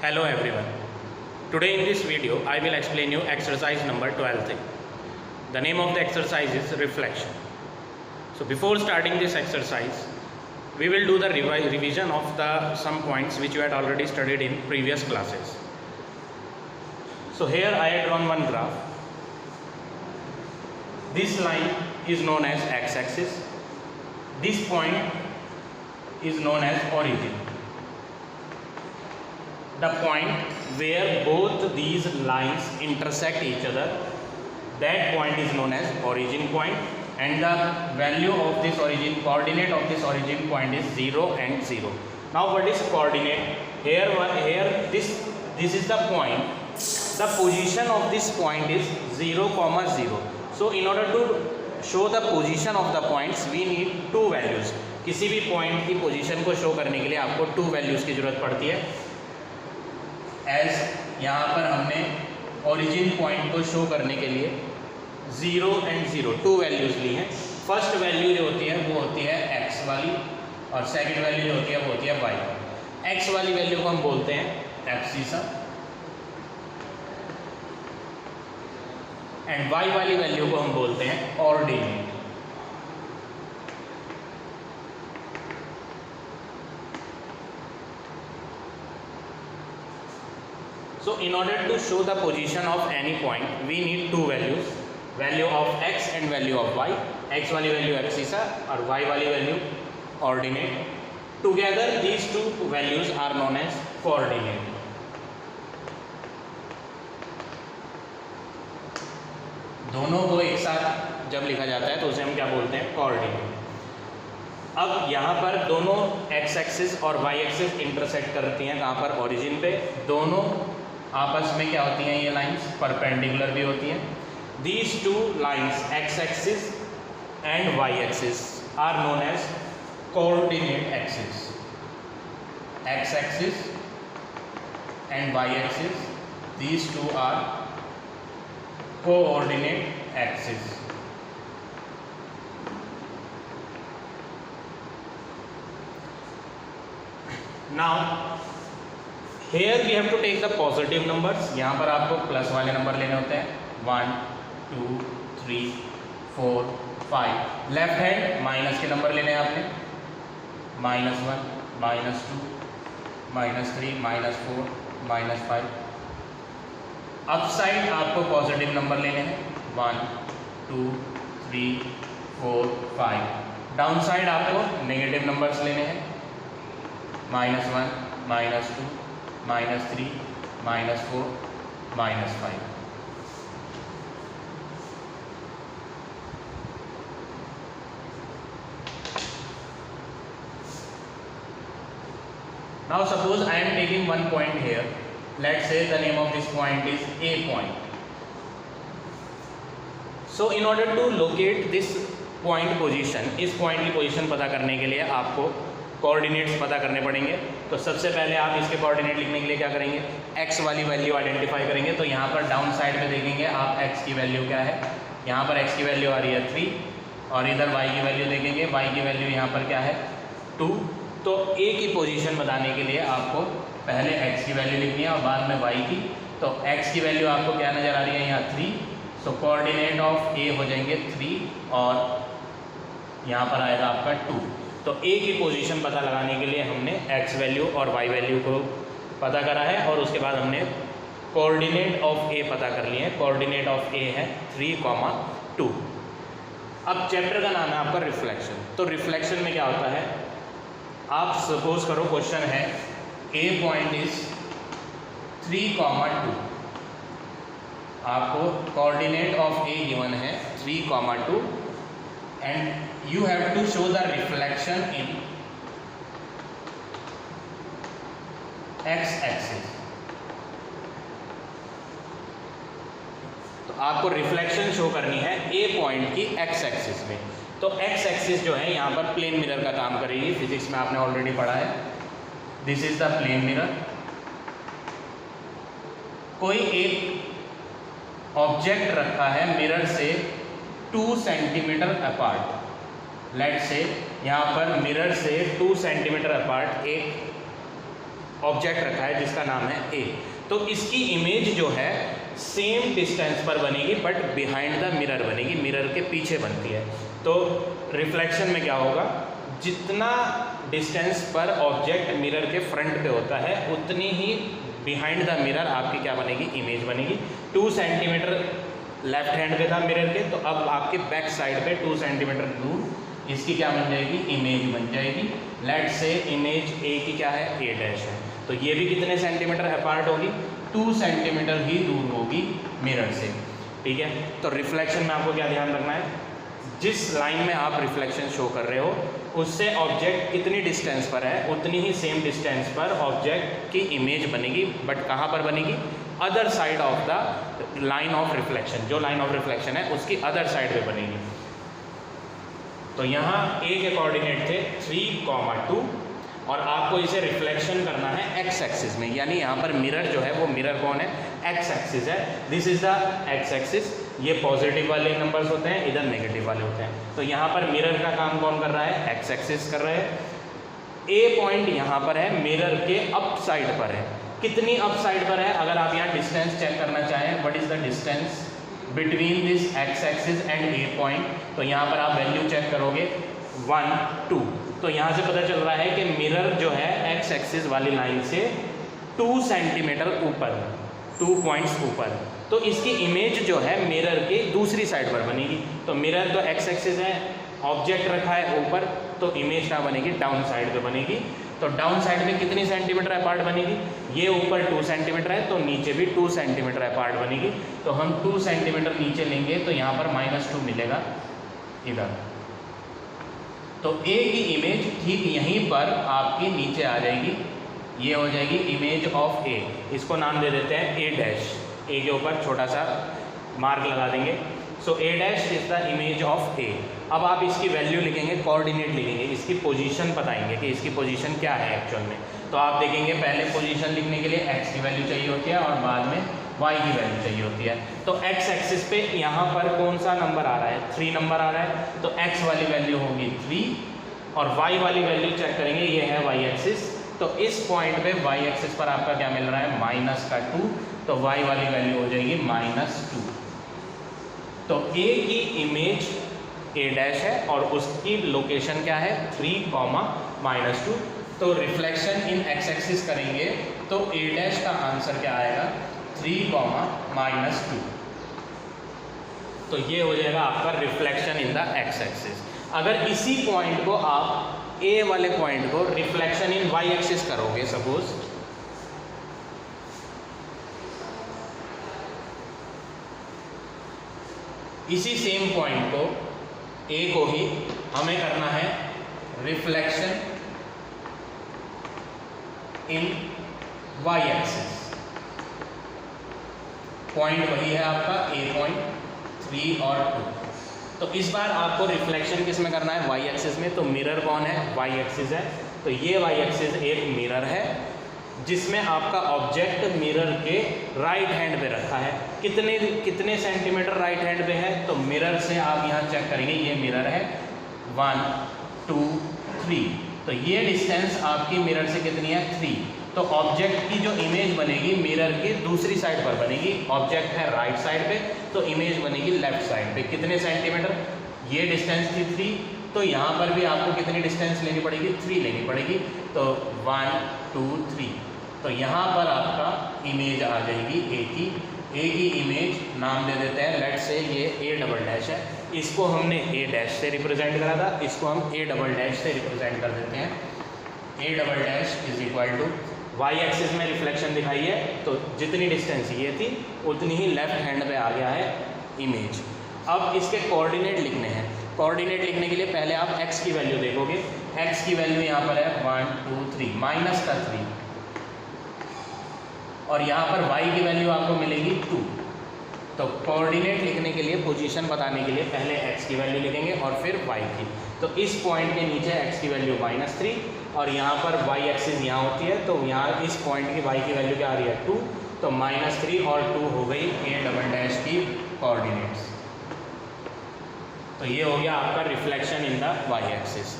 Hello everyone. Today in this video I will explain you exercise number 12. The name of the exercise is reflection. So before starting this exercise we will do the revision of the some points which you had already studied in previous classes. So here I had drawn one graph. This line is known as x-axis. This point is known as origin. The point where both these lines intersect each other, that point is known as origin point, and the value of this origin, coordinate of this origin point is 0 and 0. Now what is coordinate? Here this is the point. The position of this point is 0, 0. So in order to show the position of the points we need two values. किसी भी point की position को show करने के लिए आपको two values की ज़रूरत पड़ती है. एज यहाँ पर हमने ओरिजिन पॉइंट को शो करने के लिए 0 and 0 टू वैल्यूज़ ली हैं. फर्स्ट वैल्यू जो होती है वो होती है x वाली और सेकंड वैल्यू जो होती है वो होती है y. x वाली वैल्यू को हम बोलते हैं एब्सिसा एंड y वाली वैल्यू को हम बोलते हैं ordinate. So in order to show the position of any point we need two values, value of x and value of y. x वाली वैल्यू एब्सिसा और y वाली value ordinate. Together these two values are known as coordinate. दोनों को एक साथ जब लिखा जाता है तो उसे हम क्या बोलते हैं? कोऑर्डिनेट. अब यहाँ पर दोनों x एक्सिस और y एक्सिस इंटरसेक्ट करती हैं. कहाँ पर? ओरिजिन पे. दोनों आपस में क्या होती हैं? ये लाइंस परपेंडिकुलर भी होती हैं. These two lines x axis and y axis are known as coordinate axis. x axis and y axis, these two are coordinate axis. Now here we have to take the positive numbers. यहाँ पर आपको plus वाले number लेने होते हैं. 1 2 3 4 5. Left hand minus के number लेने हैं आपने. -1 -2 -3 -4 -5. अप साइड आपको पॉजिटिव नंबर लेने हैं. 1 2 3 4 5. डाउन साइड आपको नेगेटिव नंबर्स लेने हैं. -1 -2 -3 -4 -5. Now suppose I am taking one point here. Let's say the name of this point is A point. So in order to locate this point position, इस point की position पता करने के लिए आपको कोऑर्डिनेट्स पता करने पड़ेंगे. तो सबसे पहले आप इसके कोऑर्डिनेट लिखने के लिए क्या करेंगे? x वाली वैल्यू आइडेंटिफाई करेंगे. तो यहाँ पर डाउन साइड पे देखेंगे आप x की वैल्यू क्या है. यहाँ पर x की वैल्यू आ रही है 3 और इधर y की वैल्यू देखेंगे. y की वैल्यू यहाँ पर क्या है? 2. तो a की पोजीशन बताने के लिए आपको पहले x की वैल्यू लिखनी है और बाद में y की. तो x की वैल्यू आपको क्या नज़र आ रही है? यहाँ 3. सो कोऑर्डिनेट ऑफ a हो जाएंगे 3 और यहाँ पर आएगा आपका 2. तो a की पोजीशन पता लगाने के लिए हमने x वैल्यू और y वैल्यू को पता करा है और उसके बाद हमने कोऑर्डिनेट ऑफ a पता कर लिए हैं. कोऑर्डिनेट ऑफ a है 3, 2. अब चैप्टर का नाम है आपका रिफ्लेक्शन. तो रिफ्लेक्शन में क्या होता है? आप सपोज करो क्वेश्चन है a पॉइंट इज 3, 2. आपको कोऑर्डिनेट ऑफ a गिवन है 3, 2 and you have to show the reflection in x axis. तो आपको रिफ्लेक्शन शो करनी है a पॉइंट की x एक्सिस में. तो x एक्सिस जो है यहाँ पर प्लेन मिरर का काम करेगी. फिजिक्स में आपने ऑलरेडी पढ़ा है. This is the plane mirror. कोई एक ऑब्जेक्ट रखा है मिरर से 2 सेंटीमीटर अपार्ट. लेट्स से यहाँ पर मिरर से 2 सेंटीमीटर अपार्ट एक ऑब्जेक्ट रखा है जिसका नाम है ए, तो इसकी इमेज जो है सेम डिस्टेंस पर बनेगी बट बिहाइंड द मिरर बनेगी, मिरर के पीछे बनती है। तो रिफ्लेक्शन में क्या होगा, जितना डिस्टेंस पर ऑब्जेक्ट मिरर के फ्रंट पे होता है उतनी ही बिहाइंड द मिरर आपकी क्या बनेगी, इमेज बनेगी। 2 सेंटीमीटर लेफ्ट हैंड पे था मिरर के, तो अब आपके बैक साइड पे 2 सेंटीमीटर दूर इसकी क्या बन जाएगी, इमेज बन जाएगी। लेट से इमेज ए की क्या है, ए डैश है, तो ये भी कितने सेंटीमीटर अपार्ट होगी, 2 सेंटीमीटर ही दूर होगी मिरर से। ठीक है, तो रिफ्लेक्शन में आपको क्या ध्यान रखना है, जिस लाइन में आप रिफ्लेक्शन शो कर रहे हो उससे ऑब्जेक्ट कितनी डिस्टेंस पर है उतनी ही सेम डिस्टेंस पर ऑब्जेक्ट की इमेज बनेगी, बट कहाँ पर बनेगी, other side of the line of reflection, जो लाइन ऑफ रिफ्लेक्शन है उसकी अदर साइड पे बनेगी। तो यहाँ ए के कोऑर्डिनेट थे 3,2 और आपको इसे रिफ्लेक्शन करना है एक्स एक्सिस में, यानी यहाँ पर मिरर जो है वो मिरर कौन है, एक्स एक्सिस है, this is the x axis. ये पॉजिटिव वाले नंबर्स होते हैं, इधर नेगेटिव वाले होते हैं। तो यहाँ पर मिरर का काम कौन कर रहा है, एक्स एक्सिस कर रहे हैं। ए पॉइंट यहाँ पर है, मिरर के अप साइड पर है, कितनी अप साइड पर है, अगर आप यहाँ डिस्टेंस चेक करना चाहें, what is the distance between this x axis and A point, तो यहाँ पर आप वैल्यू चेक करोगे 1, 2, तो यहाँ से पता चल रहा है कि मिरर जो है एक्स एक्सिस वाली लाइन से 2 सेंटीमीटर ऊपर, 2 पॉइंट्स ऊपर, तो इसकी इमेज जो है मिरर के दूसरी साइड पर बनेगी। तो मिरर तो एक्स एक्सिस है, ऑब्जेक्ट रखा है ऊपर, तो इमेज क्या बनेगी, डाउन साइड पे बनेगी। तो डाउन साइड में कितनी सेंटीमीटर अपार्ट बनेगी, ये ऊपर 2 सेंटीमीटर है तो नीचे भी 2 सेंटीमीटर अपार्ट बनेगी। तो हम 2 सेंटीमीटर नीचे लेंगे तो यहाँ पर -2 मिलेगा इधर, तो ए की इमेज ठीक यहीं पर आपकी नीचे आ जाएगी, ये हो जाएगी इमेज ऑफ ए, इसको नाम दे देते हैं ए डैश, ए के ऊपर छोटा सा मार्क लगा देंगे। So A dash is the image of A. अब आप इसकी वैल्यू लिखेंगे, कोऑर्डिनेट लिखेंगे, इसकी पोजीशन बताएंगे कि इसकी पोजीशन क्या है एक्चुअल में। तो आप देखेंगे पहले पोजीशन लिखने के लिए एक्स की वैल्यू चाहिए होती है और बाद में वाई की वैल्यू चाहिए होती है। तो एक्स एक्सिस पे यहाँ पर कौन सा नंबर आ रहा है, 3 नंबर आ रहा है, तो एक्स वाली वैल्यू होगी 3 और वाई वाली वैल्यू चेक करेंगे, ये है वाई एक्सिस। तो इस पॉइंट पे वाई एक्सिस पर आपका क्या मिल रहा है, -2, तो वाई वाली वैल्यू हो जाएगी -2। तो ए की इमेज ए डैश है और उसकी लोकेशन क्या है, 3,-2। तो रिफ्लेक्शन इन एक्स एक्सिस करेंगे तो ए डैश का आंसर क्या आएगा, 3,-2। तो ये हो जाएगा आपका reflection in the x axis. अगर इसी पॉइंट को आप ए वाले पॉइंट को रिफ्लेक्शन इन वाई एक्सिस करोगे, सपोज इसी सेम पॉइंट को ए को ही हमें करना है reflection in Y axis, point वही है आपका ए पॉइंट 3 और 2। तो इस बार आपको रिफ्लेक्शन किस में करना है, वाई एक्सिस में। तो मिरर कौन है, वाई एक्सिस है, तो ये वाई एक्सिस एक मिरर है जिसमें आपका ऑब्जेक्ट मिरर के राइट हैंड पे रखा है। कितने सेंटीमीटर राइट हैंड पे है, तो मिरर से आप यहाँ चेक करेंगे, ये मिरर है 1, 2, 3, तो ये डिस्टेंस आपकी मिरर से कितनी है, 3। तो ऑब्जेक्ट की जो इमेज बनेगी मिरर की दूसरी साइड पर बनेगी, ऑब्जेक्ट है राइट साइड पे तो इमेज बनेगी लेफ्ट साइड पे। कितने सेंटीमीटर, ये डिस्टेंस थी 3, तो यहाँ पर भी आपको कितनी डिस्टेंस लेनी पड़ेगी, 3 लेनी पड़ेगी। तो 1, 2, 3, तो यहाँ पर आपका इमेज आ जाएगी ए की इमेज नाम दे देते हैं, लेट से ये ए डबल डैश है, इसको हमने ए डैश से रिप्रेजेंट करा था, इसको हम ए डबल डैश से रिप्रेजेंट कर देते हैं। A double dash is equal to y axis में रिफ्लेक्शन दिखाई है, तो जितनी डिस्टेंस ये थी उतनी ही लेफ्ट हैंड पे आ गया है इमेज। अब इसके कोऑर्डिनेट लिखने हैं। कोऑर्डिनेट लिखने के लिए पहले आप x की वैल्यू देखोगे, x की वैल्यू यहाँ पर है 1, 2, 3, -3, और यहाँ पर y की वैल्यू आपको मिलेगी 2। तो कोऑर्डिनेट लिखने के लिए, पोजीशन बताने के लिए पहले x की वैल्यू लिखेंगे और फिर y की। तो इस पॉइंट के नीचे x की वैल्यू -3 और यहाँ पर y एक्सिस यहाँ होती है, तो यहाँ इस पॉइंट की y की वैल्यू क्या आ रही है, 2, तो -3 और 2 हो गई ए डबल डैश की कोऑर्डिनेट्स। तो ये हो गया आपका reflection in the Y axis.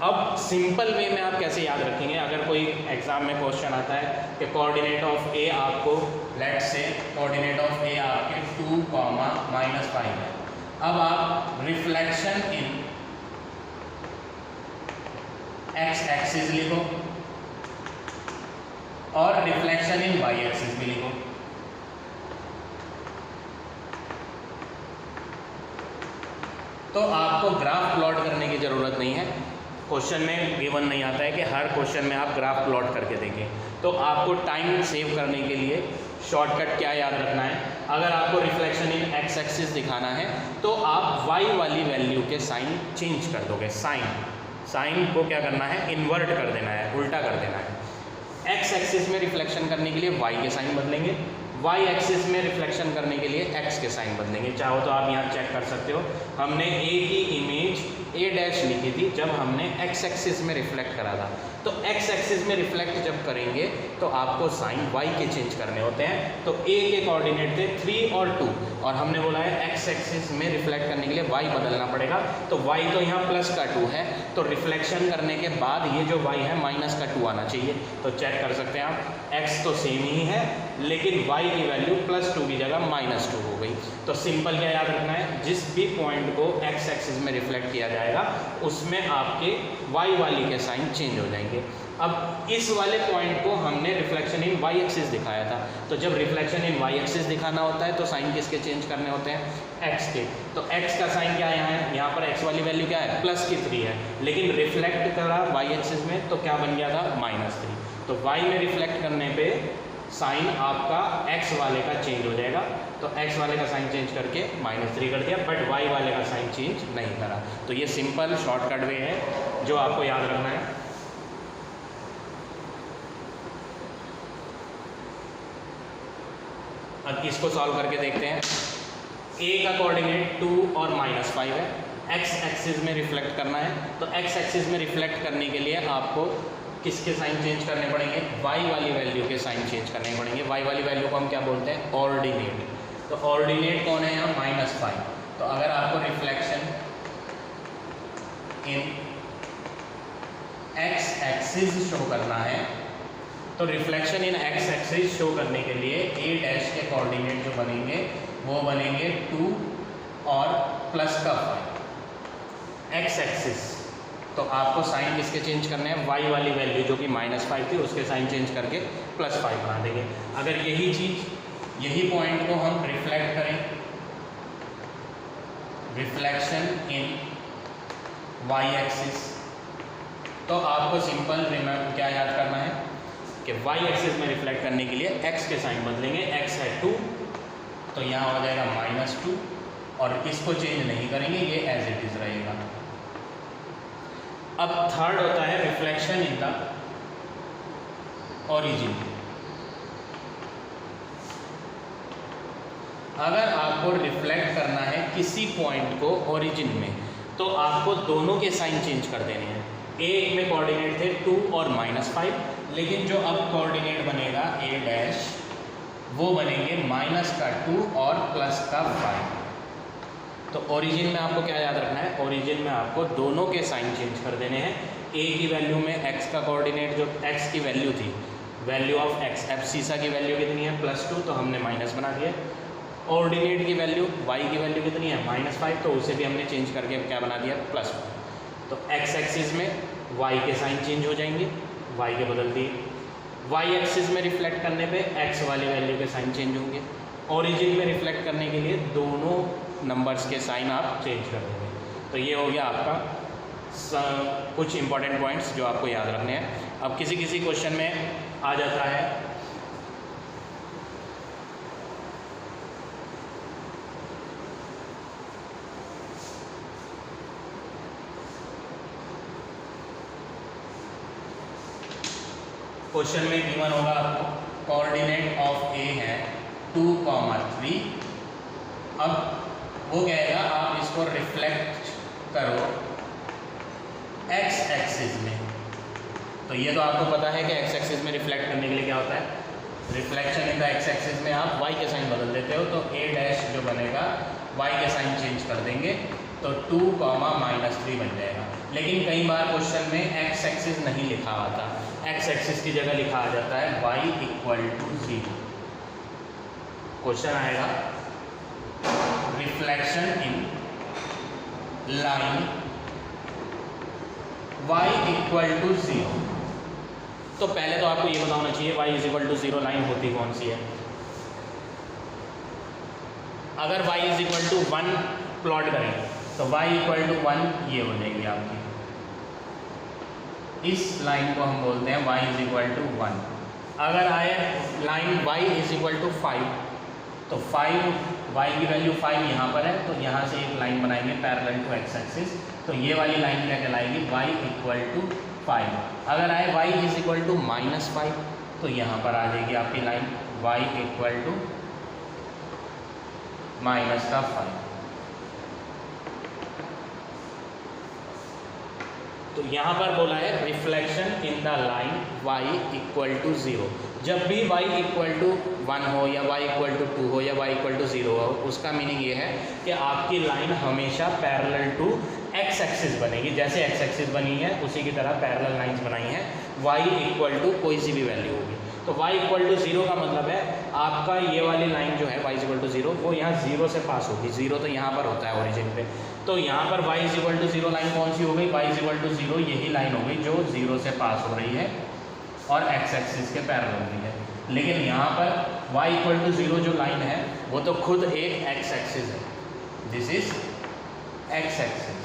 अब सिंपल वे में आप कैसे याद रखेंगे, अगर कोई एग्जाम में क्वेश्चन आता है कि कोऑर्डिनेट ऑफ ए आपको लेट से कोऑर्डिनेट ऑफ ए आपके 2, -5 है। अब आप रिफ्लेक्शन इन एक्स एक्सिस लिखो और रिफ्लेक्शन इन वाई एक्सिस भी लिखो। तो आपको ग्राफ प्लॉट करने की ज़रूरत नहीं है, क्वेश्चन में गिवन नहीं आता है कि हर क्वेश्चन में आप ग्राफ प्लॉट करके देंगे। तो आपको टाइम सेव करने के लिए शॉर्टकट क्या याद रखना है, अगर आपको रिफ्लेक्शन इन एक्स एक्सिस दिखाना है तो आप वाई वाली वैल्यू के साइन चेंज कर दोगे। साइन को क्या करना है, इन्वर्ट कर देना है, उल्टा कर देना है। एक्स एक्सिस में रिफ्लेक्शन करने के लिए वाई के साइन बदलेंगे, वाई एक्सिस में रिफ्लेक्शन करने के लिए एक्स के साइन बदलेंगे। चाहो तो आप यहाँ चेक कर सकते हो, हमने ए की इमेज ए डैश लिखी थी जब हमने एक्स एक्सिस में रिफ्लेक्ट करा था। तो एक्स एक्सिस में रिफ्लेक्ट जब करेंगे तो आपको साइन वाई के चेंज करने होते हैं। तो ए के कोऑर्डिनेट थे 3 और 2 और हमने बोला है एक्स एक्सिस में रिफ्लेक्ट करने के लिए वाई बदलना पड़ेगा। तो वाई तो यहाँ प्लस का 2 है, तो रिफ्लेक्शन करने के बाद ये जो वाई है माइनस का 2 आना चाहिए। तो चेक कर सकते हैं आप, एक्स तो सेम ही है लेकिन वाई की वैल्यू +2 की जगह -2 हो गई। तो सिंपल क्या याद रखना है, जिस भी पॉइंट को एक्स एक्सिस में रिफ्लेक्ट किया जाएगा उसमें आपके वाई वाली के साइन चेंज हो जाएंगे। अब इस वाले पॉइंट को हमने रिफ्लेक्शन इन वाई एक्सिस दिखाया था, तो जब रिफ्लेक्शन इन वाई एक्सिस दिखाना होता है तो साइन किसके चेंज करने होते हैं, एक्स के। तो एक्स का साइन क्या यहाँ है, यहाँ पर एक्स वाली वैल्यू क्या है, +3 है, लेकिन रिफ्लेक्ट करा वाई एक्सिस में तो क्या बन गया था, -3। तो वाई में रिफ्लेक्ट करने पे साइन आपका एक्स वाले का चेंज हो जाएगा। तो एक्स वाले का साइन चेंज करके -3 कर दिया, बट वाई वाले का साइन चेंज नहीं करा। तो ये सिंपल शॉर्टकट वे है जो आपको याद रखना है। अब इसको सॉल्व करके देखते हैं। ए का कोऑर्डिनेट 2 और -5 है, एक्स एक्सिस में रिफ्लेक्ट करना है। तो एक्स एक्सिस में रिफ्लेक्ट करने के लिए आपको किसके साइन चेंज करने पड़ेंगे, वाई वाली वैल्यू के साइन चेंज करने पड़ेंगे। वाई वाली वैल्यू को हम क्या बोलते हैं, ऑर्डिनेट। तो ऑर्डिनेट कौन है यहाँ, -5। तो अगर आपको reflection in x axis show करना है तो reflection in x axis show करने के लिए ए डैश के कोऑर्डिनेट जो बनेंगे वो बनेंगे 2 और +5 एक्स एक्सिस। तो आपको साइन किसके चेंज करने हैं, वाई वाली वैल्यू जो कि -5 थी उसके साइन चेंज करके +5 बना देंगे। अगर यही चीज़, यही पॉइंट को हम रिफ्लेक्ट करें, रिफ्लेक्शन इन वाई एक्सिस, तो आपको सिंपल रिमेंबर क्या याद करना है कि वाई एक्सिस में रिफ्लेक्ट करने के लिए एक्स के साइन बदलेंगे। एक्स है 2 तो यहाँ हो जाएगा -2 और इसको चेंज नहीं करेंगे, ये एज इट इज़ रहेगा। अब थर्ड होता है रिफ्लेक्शन इन द ओरिजिन। अगर आपको रिफ्लेक्ट करना है किसी पॉइंट को ओरिजिन में तो आपको दोनों के साइन चेंज कर देने हैं। ए में कोऑर्डिनेट थे 2 और -5, लेकिन जो अब कोऑर्डिनेट बनेगा ए डैश वो बनेंगे -2 और +5। तो ओरिजिन में आपको क्या याद रखना है, ओरिजिन में आपको दोनों के साइन चेंज कर देने हैं। ए की वैल्यू में एक्स का कोऑर्डिनेट जो एक्स की वैल्यू थी, वैल्यू ऑफ एक्स, एब्सिसा की वैल्यू कितनी है +2 तो हमने माइनस बना दिया। ऑर्डिनेट की वैल्यू वाई की वैल्यू कितनी है -5 तो उसे भी हमने चेंज करके क्या बना दिया +1। तो एक्स एक्सिस में वाई के साइन चेंज हो जाएंगे, वाई के बदल दिए। वाई एक्सिस में रिफ्लेक्ट करने पे एक्स वाली वैल्यू के साइन चेंज होंगे। ओरिजिन में रिफ्लेक्ट करने के लिए दोनों नंबर्स के साइन आप चेंज कर देंगे। तो ये हो गया आपका कुछ इंपॉर्टेंट पॉइंट्स जो आपको याद रखने हैं। अब किसी किसी क्वेश्चन में आ जाता है क्वेश्चन में गिवन होगा आपको कोऑर्डिनेट ऑफ ए है 2, 3। अब वो कहेगा आप इसको रिफ्लेक्ट करो एक्स एक्सिस में। तो ये तो आपको पता है कि एक्स एक्सिस में रिफ्लेक्ट करने के लिए क्या होता है, reflection in the x axis में आप वाई के साइन बदल देते हो। तो ए डैश जो बनेगा वाई के साइन चेंज कर देंगे तो 2, -3 बन जाएगा। लेकिन कई बार क्वेश्चन में एक्स एक्सिस नहीं लिखा आता, एक्स एक्सिस की जगह लिखा आ जाता है y इक्वल टू 0। क्वेश्चन आएगा reflection in line y equal to 0। तो पहले तो आपको ये पता होना चाहिए y is equal to 0 line होती कौन सी है। अगर y is equal to 1 plot करें तो y इक्वल टू 1 ये हो जाएगी आपकी, इस लाइन को हम बोलते हैं y इज इक्वल टू 1। अगर आए line y is equal to 5 तो 5 y की वैल्यू 5 यहाँ पर है, तो यहाँ से एक लाइन बनाएंगे पैरेलल टू एक्स एक्सिस, तो ये वाली लाइन क्या कहलाएगी y इक्वल टू 5। अगर आए y इज इक्वल टू -5 तो यहाँ पर आ जाएगी आपकी लाइन y इक्वल टू -5। तो यहाँ पर बोला है reflection in the line y equal to 0। जब भी y इक्वल टू 1 हो या y इक्वल टू 2 हो या y इक्वल टू 0 हो, उसका मीनिंग ये है कि आपकी लाइन हमेशा पैरेलल टू एक्स एक्सिस बनेगी। जैसे एक्स एक्सिस बनी है उसी की तरह पैरेलल लाइंस बनाई हैं, y इक्वल टू कोई सी भी वैल्यू होगी। तो y इक्वल टू 0 का मतलब है आपका ये वाली लाइन जो है y इक्वल टू 0 वो यहाँ 0 से पास होगी। 0 तो यहाँ पर होता है ओरिजिन पे, तो यहाँ पर y इक्वल टू 0 लाइन कौन सी हो गई, y इक्वल टू 0 यही लाइन हो गई जो 0 से पास हो रही है और x एक्सिस के पैरेलल भी है। लेकिन यहाँ पर y इक्वल टू 0 जो लाइन है वो तो खुद एक x एक्सिस है, दिस इज x एक्सिस।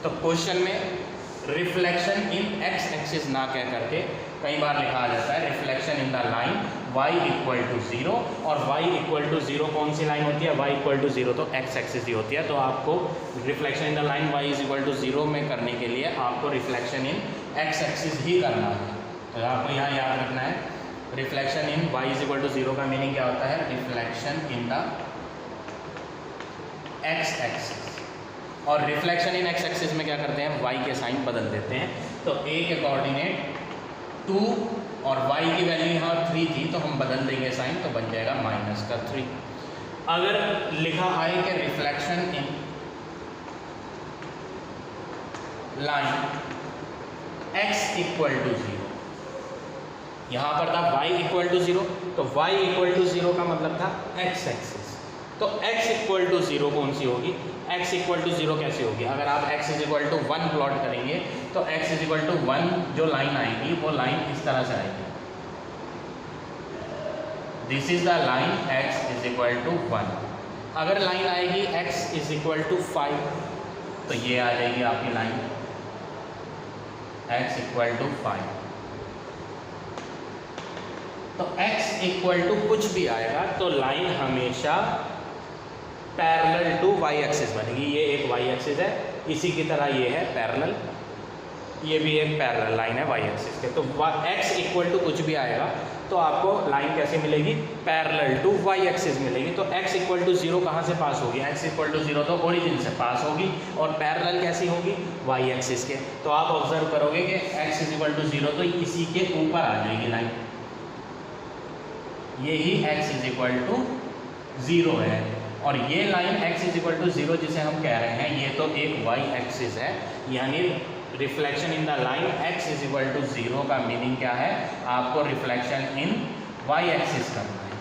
तो क्वेश्चन में रिफ्लेक्शन इन x एक्सिस ना कह करके कई बार लिखा आ जाता है reflection in the line y equal to 0, और y इक्वल टू 0 कौन सी लाइन होती है, y इक्वल टू 0 तो x एक्सिस ही होती है। तो आपको reflection in the line y is equal to 0 में करने के लिए आपको रिफ्लेक्शन इन x एक्सिस ही करना है। तो आपको यहाँ याद रखना है reflection in y is equal to 0 का मीनिंग क्या होता है, reflection in the x axis. और रिफ्लेक्शन इन x एक्सिस में क्या करते हैं, y के साइन बदल देते हैं। तो a के कोऑर्डिनेट 2 और y की वैल्यू यहाँ 3 थी तो हम बदल देंगे साइन, तो बन जाएगा -3। अगर लिखा आए कि reflection in line x equal to 0, यहाँ पर था y इक्वल टू 0, तो y इक्वल टू 0 का मतलब था x एक्सिस। तो x इक्वल टू 0 कौन सी होगी, x इक्वल टू 0 कैसे होगी, अगर आप x is equal to 1 plot करेंगे तो x इज इक्वल टू 1 जो लाइन आएगी वो लाइन इस तरह से आएगी, this is the line x is equal to 1। अगर लाइन आएगी x इज इक्वल टू 5 तो ये आ जाएगी आपकी लाइन x इक्वल टू 5। तो x इक्वल टू कुछ भी आएगा तो लाइन हमेशा पैरेलल टू y एक्सिस बनेगी। ये एक y एक्सिस है, इसी की तरह ये है पैरेलल, ये भी एक पैरेलल लाइन है y एक्सिस के। तो x इक्वल टू कुछ भी आएगा तो आपको लाइन कैसे मिलेगी, पैरेलल टू y एक्सिस मिलेगी। तो x इक्वल टू 0 कहाँ से पास होगी, x इक्वल टू 0 तो ओरिजिन से पास होगी, और पैरेलल कैसी होगी, y एक्सिस के। तो आप ऑब्जर्व करोगे कि x इज इक्वल टू 0 तो इसी के ऊपर आ जाएगी लाइन, यही x इज इक्वल टू 0 है। और ये line x is equal to 0 जिसे हम कह रहे हैं ये तो एक y एक्सिस है, यानी reflection in the line x is equal to 0 का मीनिंग क्या है, आपको रिफ्लेक्शन इन y एक्सिस करना है।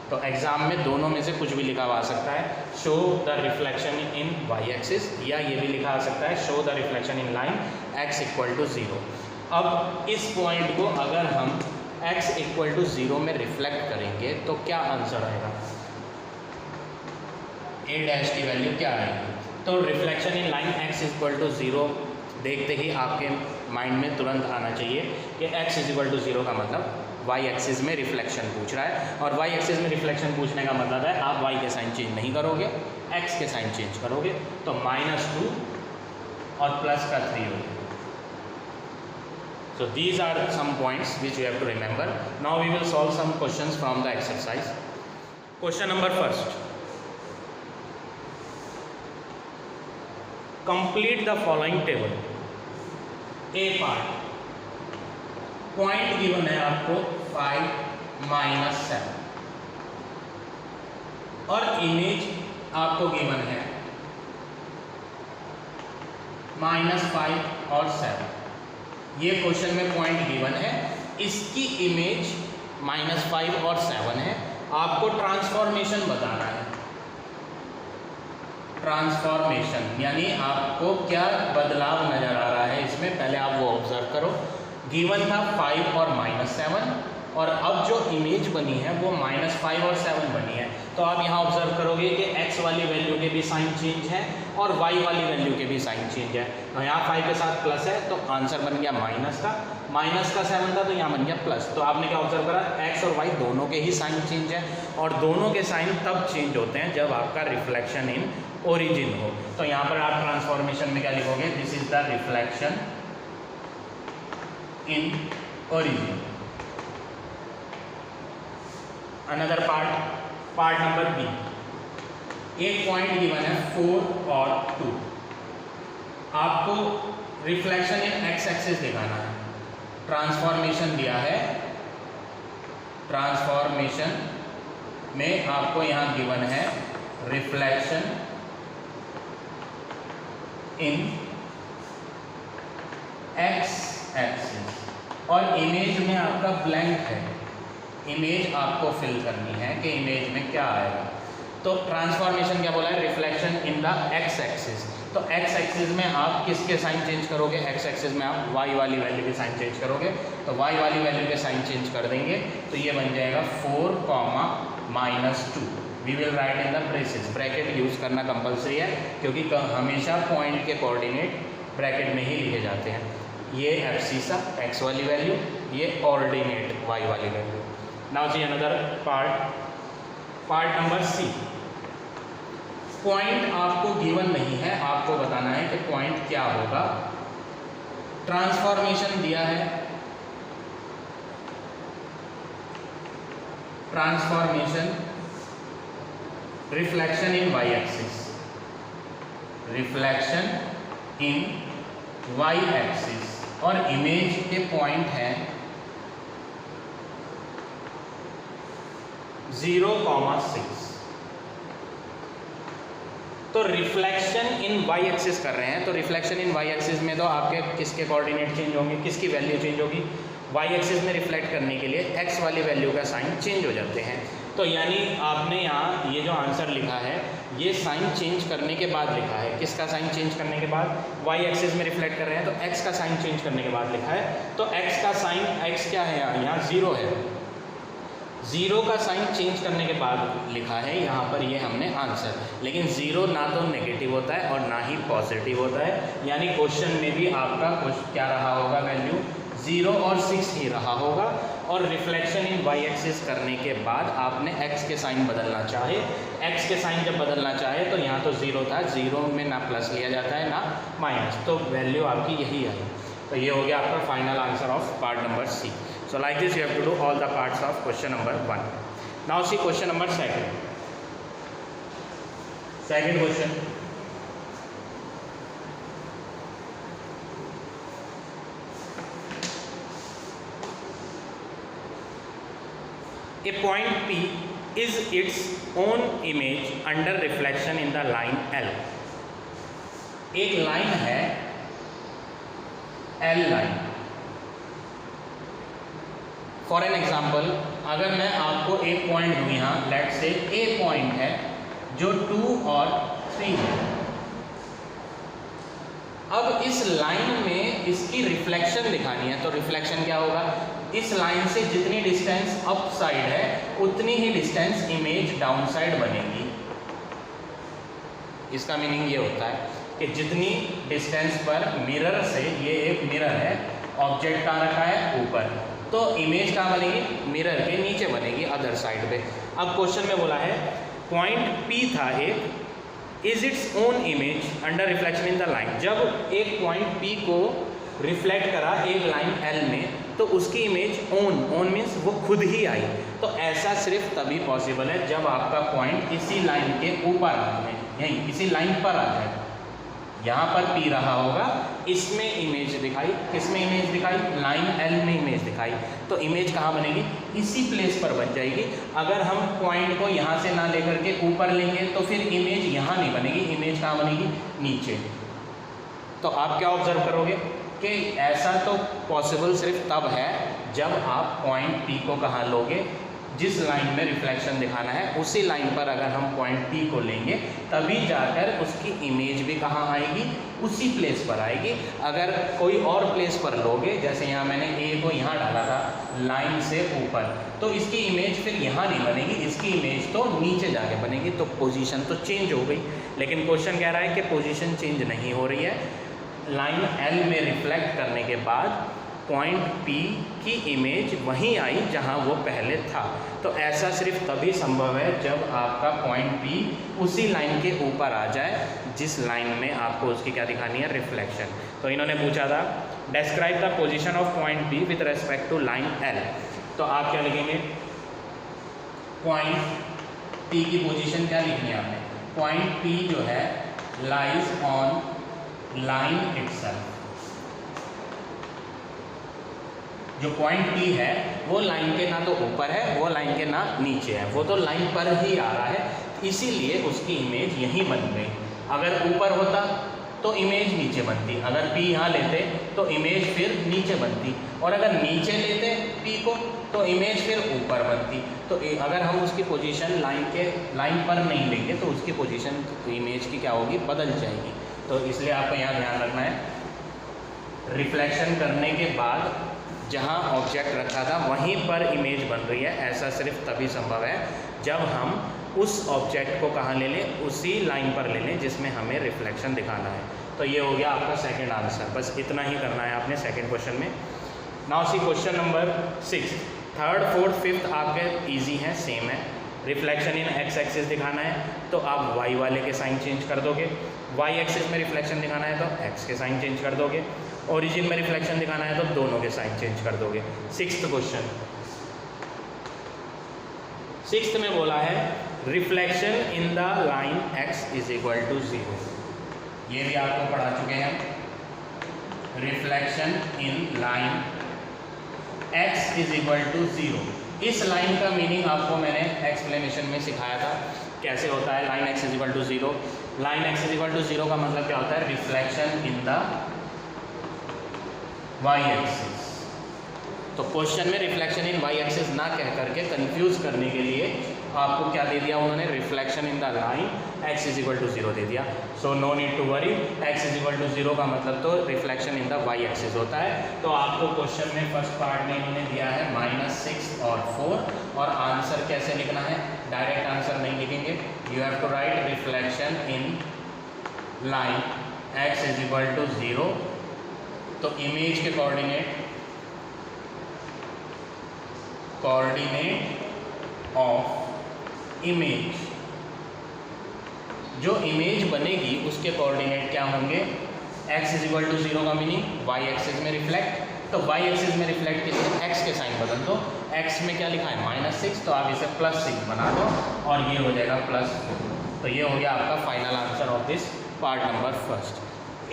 तो एग्जाम में दोनों में से कुछ भी लिखा आ सकता है, show the reflection in y axis, या ये भी लिखा आ सकता है show the reflection in line x equal to 0। अब इस पॉइंट को अगर हम x इक्वल टू 0 में रिफ्लेक्ट करेंगे तो क्या आंसर आएगा, a डैश की वैल्यू क्या आएगी। तो reflection in line x equal to 0 देखते ही आपके माइंड में तुरंत आना चाहिए कि x इज इक्वल टू 0 का मतलब y एक्सिस में रिफ्लेक्शन पूछ रहा है, और y एक्सिस में रिफ्लेक्शन पूछने का मतलब है आप y के साइन चेंज नहीं करोगे, x के साइन चेंज करोगे, तो -2 और प्लस का 3 हो गया। So these are some points which you have to remember. Now we will solve some questions from the exercise. Question number first. Complete the following table. A part. Point given है आपको 5 - 7 और image आपको given है -5 और 7, ये question में point given है, इसकी इमेज -5 और 7 है। आपको ट्रांसफॉर्मेशन बताना है, ट्रांसफॉर्मेशन यानी आपको क्या बदलाव नज़र आ रहा है इसमें, पहले आप वो ऑब्जर्व करो। गिवन था 5 और -7 और अब जो इमेज बनी है वो -5 और 7 बनी है। तो आप यहाँ ऑब्जर्व करोगे कि x वाली वैल्यू के भी साइन चेंज है और y वाली वैल्यू के भी साइन चेंज है। तो यहाँ 5 के साथ प्लस है तो आंसर बन गया माइनस का 7 था तो यहाँ बन गया प्लस। तो आपने क्या ऑब्जर्व करा, x और y दोनों के ही साइन चेंज है और दोनों के साइन तब चेंज होते हैं जब आपका रिफ्लेक्शन इन ओरिजिन हो। तो यहाँ पर आप ट्रांसफॉर्मेशन में क्या लिखोगे, this is the reflection in origin. Another part number B, एक पॉइंट गिवन है 4 और 2, आपको रिफ्लेक्शन इन एक्स एक्सिस दिखाना है। ट्रांसफॉर्मेशन दिया है, ट्रांसफॉर्मेशन में आपको यहाँ गिवन है रिफ्लेक्शन इन एक्स एक्सिस और इमेज में आपका ब्लैंक है, इमेज आपको फिल करनी है कि इमेज में क्या आएगा। तो ट्रांसफॉर्मेशन क्या बोला है, reflection in the x axis. तो एक्स एक्सिस में आप किसके साइन चेंज करोगे, एक्स एक्सिस में आप वाई वाली वैल्यू के साइन चेंज करोगे। तो वाई वाली वैल्यू के साइन चेंज कर देंगे तो ये बन जाएगा 4, -2। We will write in the braces, bracket use करना कंपलसरी है क्योंकि हमेशा पॉइंट के कोऑर्डिनेट ब्रैकेट में ही लिखे जाते हैं। ये एब्सिसा एक्स वाली वैल्यू, ये ऑर्डिनेट वाई वाली value. Now see another part number C, point आपको गिवन नहीं है, आपको बताना है कि पॉइंट क्या होगा। ट्रांसफॉर्मेशन दिया है, transformation reflection in Y axis, reflection in Y axis और इमेज के पॉइंट हैं 0,6। तो रिफ्लेक्शन इन वाई एक्सिस कर रहे हैं, तो रिफ्लेक्शन इन वाई एक्सिस में तो आपके किसके कोऑर्डिनेट चेंज होंगे, किसकी वैल्यू चेंज होगी, वाई एक्सिस में रिफ्लेक्ट करने के लिए एक्स वाली वैल्यू का साइन चेंज हो जाते हैं। तो यानी आपने यहाँ ये जो आंसर लिखा है ये साइन चेंज करने के बाद लिखा है, किसका साइन चेंज करने के बाद, वाई एक्सिस में रिफ्लेक्ट कर रहे हैं तो एक्स का साइन चेंज करने के बाद लिखा है। तो एक्स का साइन, एक्स क्या है यहाँ 0 है, 0 का साइन चेंज करने के बाद लिखा है यहाँ पर ये हमने आंसर। लेकिन 0 ना तो नेगेटिव होता है और ना ही पॉजिटिव होता है, यानी क्वेश्चन में भी आपका क्या रहा होगा, वैल्यू 0 और 6 ही रहा होगा। और रिफ्लेक्शन इन वाई एक्सिस करने के बाद आपने एक्स के साइन बदलना चाहे, एक्स के साइन जब बदलना चाहे तो यहाँ तो 0 था, 0 में ना प्लस लिया जाता है ना माइनस, तो वैल्यू आपकी यही आई। तो ये हो गया आपका final answer of part number C. So like this you have to do all the parts of question number 1. Now see question number 2. Second question. A point P is its own image under reflection in the line L. एक line है L line. For an example, अगर मैं आपको एक point दूँ यहाँ, late से ए point है जो 2 और 3 है। अब इस लाइन में इसकी रिफ्लेक्शन दिखानी है, तो रिफ्लेक्शन क्या होगा, इस लाइन से जितनी डिस्टेंस अप साइड है उतनी ही डिस्टेंस इमेज डाउन साइड बनेगी। इसका मीनिंग ये होता है कि जितनी डिस्टेंस पर मिरर से, ये एक मिरर है, ऑब्जेक्ट कहाँ रखा है ऊपर, तो इमेज कहाँ बनेगी, मिरर के नीचे बनेगी अदर साइड पे। अब क्वेश्चन में बोला है पॉइंट P था एक, is its own image under reflection in the line. जब एक पॉइंट P को रिफ्लेक्ट करा एक लाइन L में तो उसकी इमेज ओन मीन्स वो खुद ही आई। तो ऐसा सिर्फ तभी पॉसिबल है जब आपका पॉइंट इसी लाइन के ऊपर आ जाए, यहीं इसी लाइन पर आ जाए। यहाँ पर P रहा होगा, इसमें इमेज दिखाई, किसमें इमेज दिखाई, लाइन L में इमेज दिखाई, तो इमेज कहाँ बनेगी, इसी प्लेस पर बन जाएगी। अगर हम पॉइंट को यहाँ से ना लेकर के ऊपर लेंगे तो फिर इमेज यहाँ नहीं बनेगी, इमेज कहाँ बनेगी, नीचे। तो आप क्या ऑब्जर्व करोगे कि ऐसा तो पॉसिबल सिर्फ तब है जब आप पॉइंट P को कहाँ लोगे, जिस लाइन में रिफ्लेक्शन दिखाना है उसी लाइन पर अगर हम पॉइंट P को लेंगे तभी जाकर उसकी इमेज भी कहाँ आएगी, उसी प्लेस पर आएगी। अगर कोई और प्लेस पर लोगे, जैसे यहाँ मैंने A को यहाँ डाला था लाइन से ऊपर, तो इसकी इमेज फिर यहाँ नहीं बनेगी, इसकी इमेज तो नीचे जाके बनेगी, तो पोजीशन तो चेंज हो गई। लेकिन क्वेश्चन कह रहा है कि पोजीशन चेंज नहीं हो रही है, लाइन L में रिफ्लेक्ट करने के बाद पॉइंट P की इमेज वहीं आई जहां वो पहले था। तो ऐसा सिर्फ तभी संभव है जब आपका पॉइंट P उसी लाइन के ऊपर आ जाए जिस लाइन में आपको उसकी क्या दिखानी है, रिफ्लेक्शन। तो इन्होंने पूछा था describe the position of point P with respect to line L। तो आप क्या लिखेंगे, पॉइंट P की पोजीशन क्या लिखनी है आपने, पॉइंट P जो है लाइज ऑन लाइन इटसेल्फ। जो पॉइंट P है वो लाइन के ना तो ऊपर है, वो लाइन के ना नीचे है, वो तो लाइन पर ही आ रहा है, इसीलिए उसकी इमेज यहीं बन गई। अगर ऊपर होता तो इमेज नीचे बनती, अगर P यहाँ लेते तो इमेज फिर नीचे बनती, और अगर नीचे लेते P को तो इमेज फिर ऊपर बनती। तो अगर हम उसकी पोजीशन लाइन पर नहीं लेंगे तो उसकी पोजीशन इमेज की क्या होगी, बदल जाएगी। तो इसलिए आपको यहाँ ध्यान रखना है, रिफ्लेक्शन करने के बाद जहाँ ऑब्जेक्ट रखा था वहीं पर इमेज बन रही है, ऐसा सिर्फ तभी संभव है जब हम उस ऑब्जेक्ट को कहाँ ले लें, उसी लाइन पर ले लें जिसमें हमें रिफ्लेक्शन दिखाना है। तो ये हो गया आपका सेकंड आंसर, बस इतना ही करना है आपने सेकंड क्वेश्चन में। Now see question number 6, third fourth fifth आपके इजी हैं, सेम है। रिफ्लेक्शन इन एक्स एक्सिस दिखाना है तो आप वाई वाले के साइन चेंज कर दोगे, वाई एक्सिस में रिफ्लेक्शन दिखाना है तो एक्स के साइन चेंज कर दोगे, ओरिजिन में रिफ्लेक्शन दिखाना है तो दोनों के साइन चेंज कर दोगे। सिक्स्थ क्वेश्चन, सिक्स्थ में बोला है reflection in the line x is equal to 0। ये भी आपको पढ़ा चुके हैं, reflection in line x is equal to 0। इस लाइन का मीनिंग आपको मैंने एक्सप्लेनेशन में सिखाया था कैसे होता है line x is equal to 0। Line x is equal to 0 का मतलब क्या होता है, reflection in the y axis. तो क्वेश्चन में रिफ्लेक्शन इन y एक्सिस ना कह करके कंफ्यूज करने के लिए आपको क्या दे दिया उन्होंने, reflection in the line x is equal to 0 दे दिया। So no need to worry, x is equal to 0 का मतलब तो reflection in the y axis होता है। तो आपको क्वेश्चन में फर्स्ट पार्ट में इन्होंने दिया है -6 और 4, और आंसर कैसे लिखना है, डायरेक्ट आंसर नहीं लिखेंगे, you have to write reflection in line x is equal to 0। तो इमेज के कोऑर्डिनेट ऑफ इमेज, जो इमेज बनेगी उसके कोऑर्डिनेट क्या होंगे, x इज इक्वल टू 0 का मीनिंग y एक्सिस में रिफ्लेक्ट, तो y एक्सिस में रिफ्लेक्ट के लिए x के साइन बदल दो, x में क्या लिखा है -6, तो आप इसे +6 बना दो और ये हो जाएगा +4। तो ये हो गया आपका final answer of this part number first.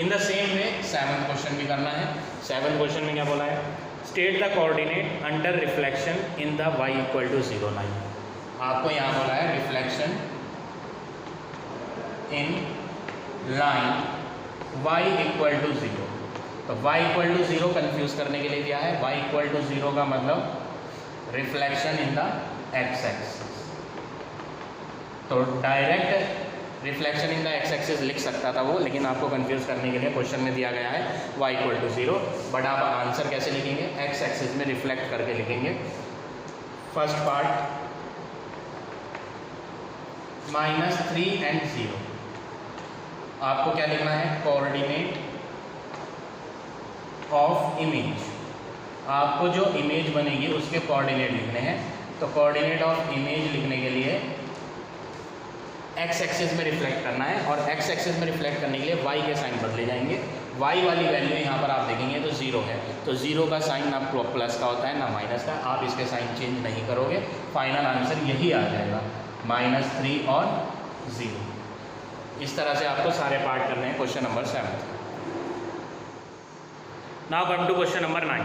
In the same way 7th question भी करना है। 7th क्वेश्चन में क्या बोला है, state the coordinate under reflection in the y equal to 0 line. आपको यहाँ बोला है reflection in line y equal to 0, तो y इक्वल टू 0 कन्फ्यूज करने के लिए दिया है। y इक्वल टू 0 का मतलब reflection in the x axis, तो direct reflection in the x axis लिख सकता था वो, लेकिन आपको कंफ्यूज करने के लिए क्वेश्चन में दिया गया है y इक्वल टू 0। बट आप आंसर कैसे लिखेंगे, x एक्सिस में रिफ्लेक्ट करके लिखेंगे। फर्स्ट पार्ट -3 एंड 0, आपको क्या लिखना है, कोऑर्डिनेट ऑफ इमेज। आपको जो इमेज बनेगी उसके कोऑर्डिनेट लिखने हैं, तो कोऑर्डिनेट ऑफ इमेज लिखने के लिए x एक्सिस में रिफ्लेक्ट करना है, और x एक्सिस में रिफ्लेक्ट करने के लिए y के साइन बदले जाएंगे। y वाली वैल्यू यहाँ पर आप देखेंगे तो 0 है, तो 0 का साइन ना प्लस का होता है ना माइनस का, आप इसके साइन चेंज नहीं करोगे, फाइनल आंसर यही आ जाएगा -3 और 0। इस तरह से आपको सारे पार्ट करने हैं question number 7। Now come to question number 9।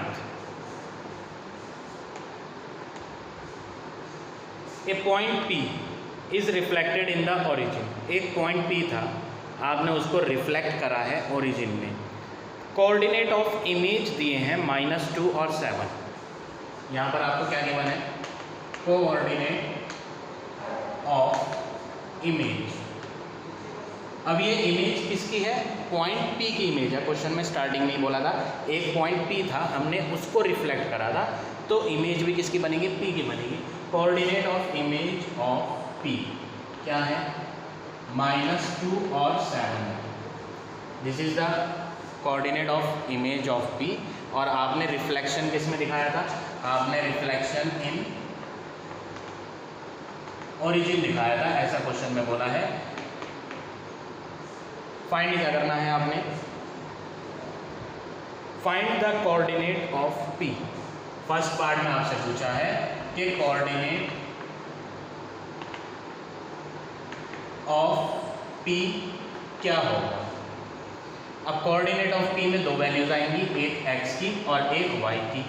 A point P is reflected in the origin. एक पॉइंट P था, आपने उसको रिफ्लेक्ट करा है ओरिजिन में। कोऑर्डिनेट ऑफ इमेज दिए हैं -2 और 7। यहाँ पर आपको क्या गिवन है, कोऑर्डिनेट ऑफ इमेज। अब ये इमेज किसकी है, पॉइंट P की इमेज है। क्वेश्चन में स्टार्टिंग में ही बोला था एक पॉइंट P था, हमने उसको रिफ्लेक्ट करा था, तो इमेज भी किसकी बनेगी, P की बनेगी। Coordinate of image of P क्या है, -2 और 7। This is the coordinate of image of P। और आपने रिफ्लेक्शन किस में दिखाया था, आपने रिफ्लेक्शन इन ओरिजिन दिखाया था, ऐसा क्वेश्चन में बोला है। फाइंड क्या करना है आपने, find the coordinate of P। First part में आपसे पूछा है कि कोऑर्डिनेट ऑफ P क्या होगा। अब कोऑर्डिनेट ऑफ P में दो वैल्यूज आएंगी, एक x की और एक y की।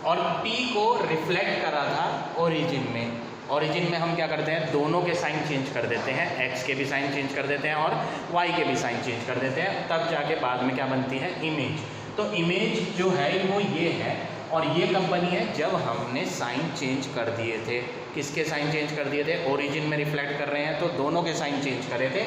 और P को रिफ्लेक्ट करा था ओरिजिन में। ओरिजिन में हम क्या करते हैं, दोनों के साइन चेंज कर देते हैं, x के भी साइन चेंज कर देते हैं और y के भी साइन चेंज कर देते हैं, तब जाके बाद में क्या बनती है, इमेज। तो इमेज जो है वो ये है, और ये कब बनी है, जब हमने साइन चेंज कर दिए थे। किसके साइन चेंज कर दिए थे, ओरिजिन में रिफ्लेक्ट कर रहे हैं तो दोनों के साइन चेंज करे थे।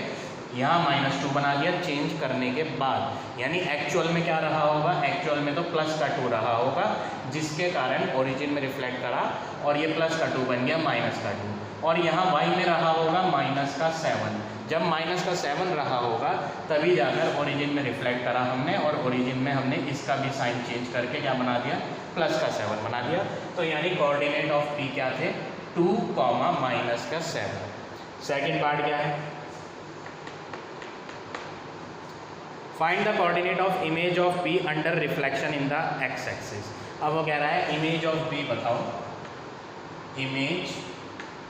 यहाँ -2 बना दिया चेंज करने के बाद, यानी एक्चुअल में क्या रहा होगा, एक्चुअल में तो +2 रहा होगा, जिसके कारण ओरिजिन में रिफ्लेक्ट करा और ये +2 बन गया -2। और यहाँ y में रहा होगा -7। जब -7 रहा होगा तभी जाकर ओरिजिन में रिफ्लेक्ट करा हमने, और ओरिजिन में हमने इसका भी साइन चेंज करके क्या बना दिया, +7 बना दिया। तो यानी कोऑर्डिनेट ऑफ P क्या थे, 2, -7। सेकेंड पार्ट क्या है, find the coordinate of image of P under reflection in the x axis. अब वो कह रहा है इमेज ऑफ P बताओ, इमेज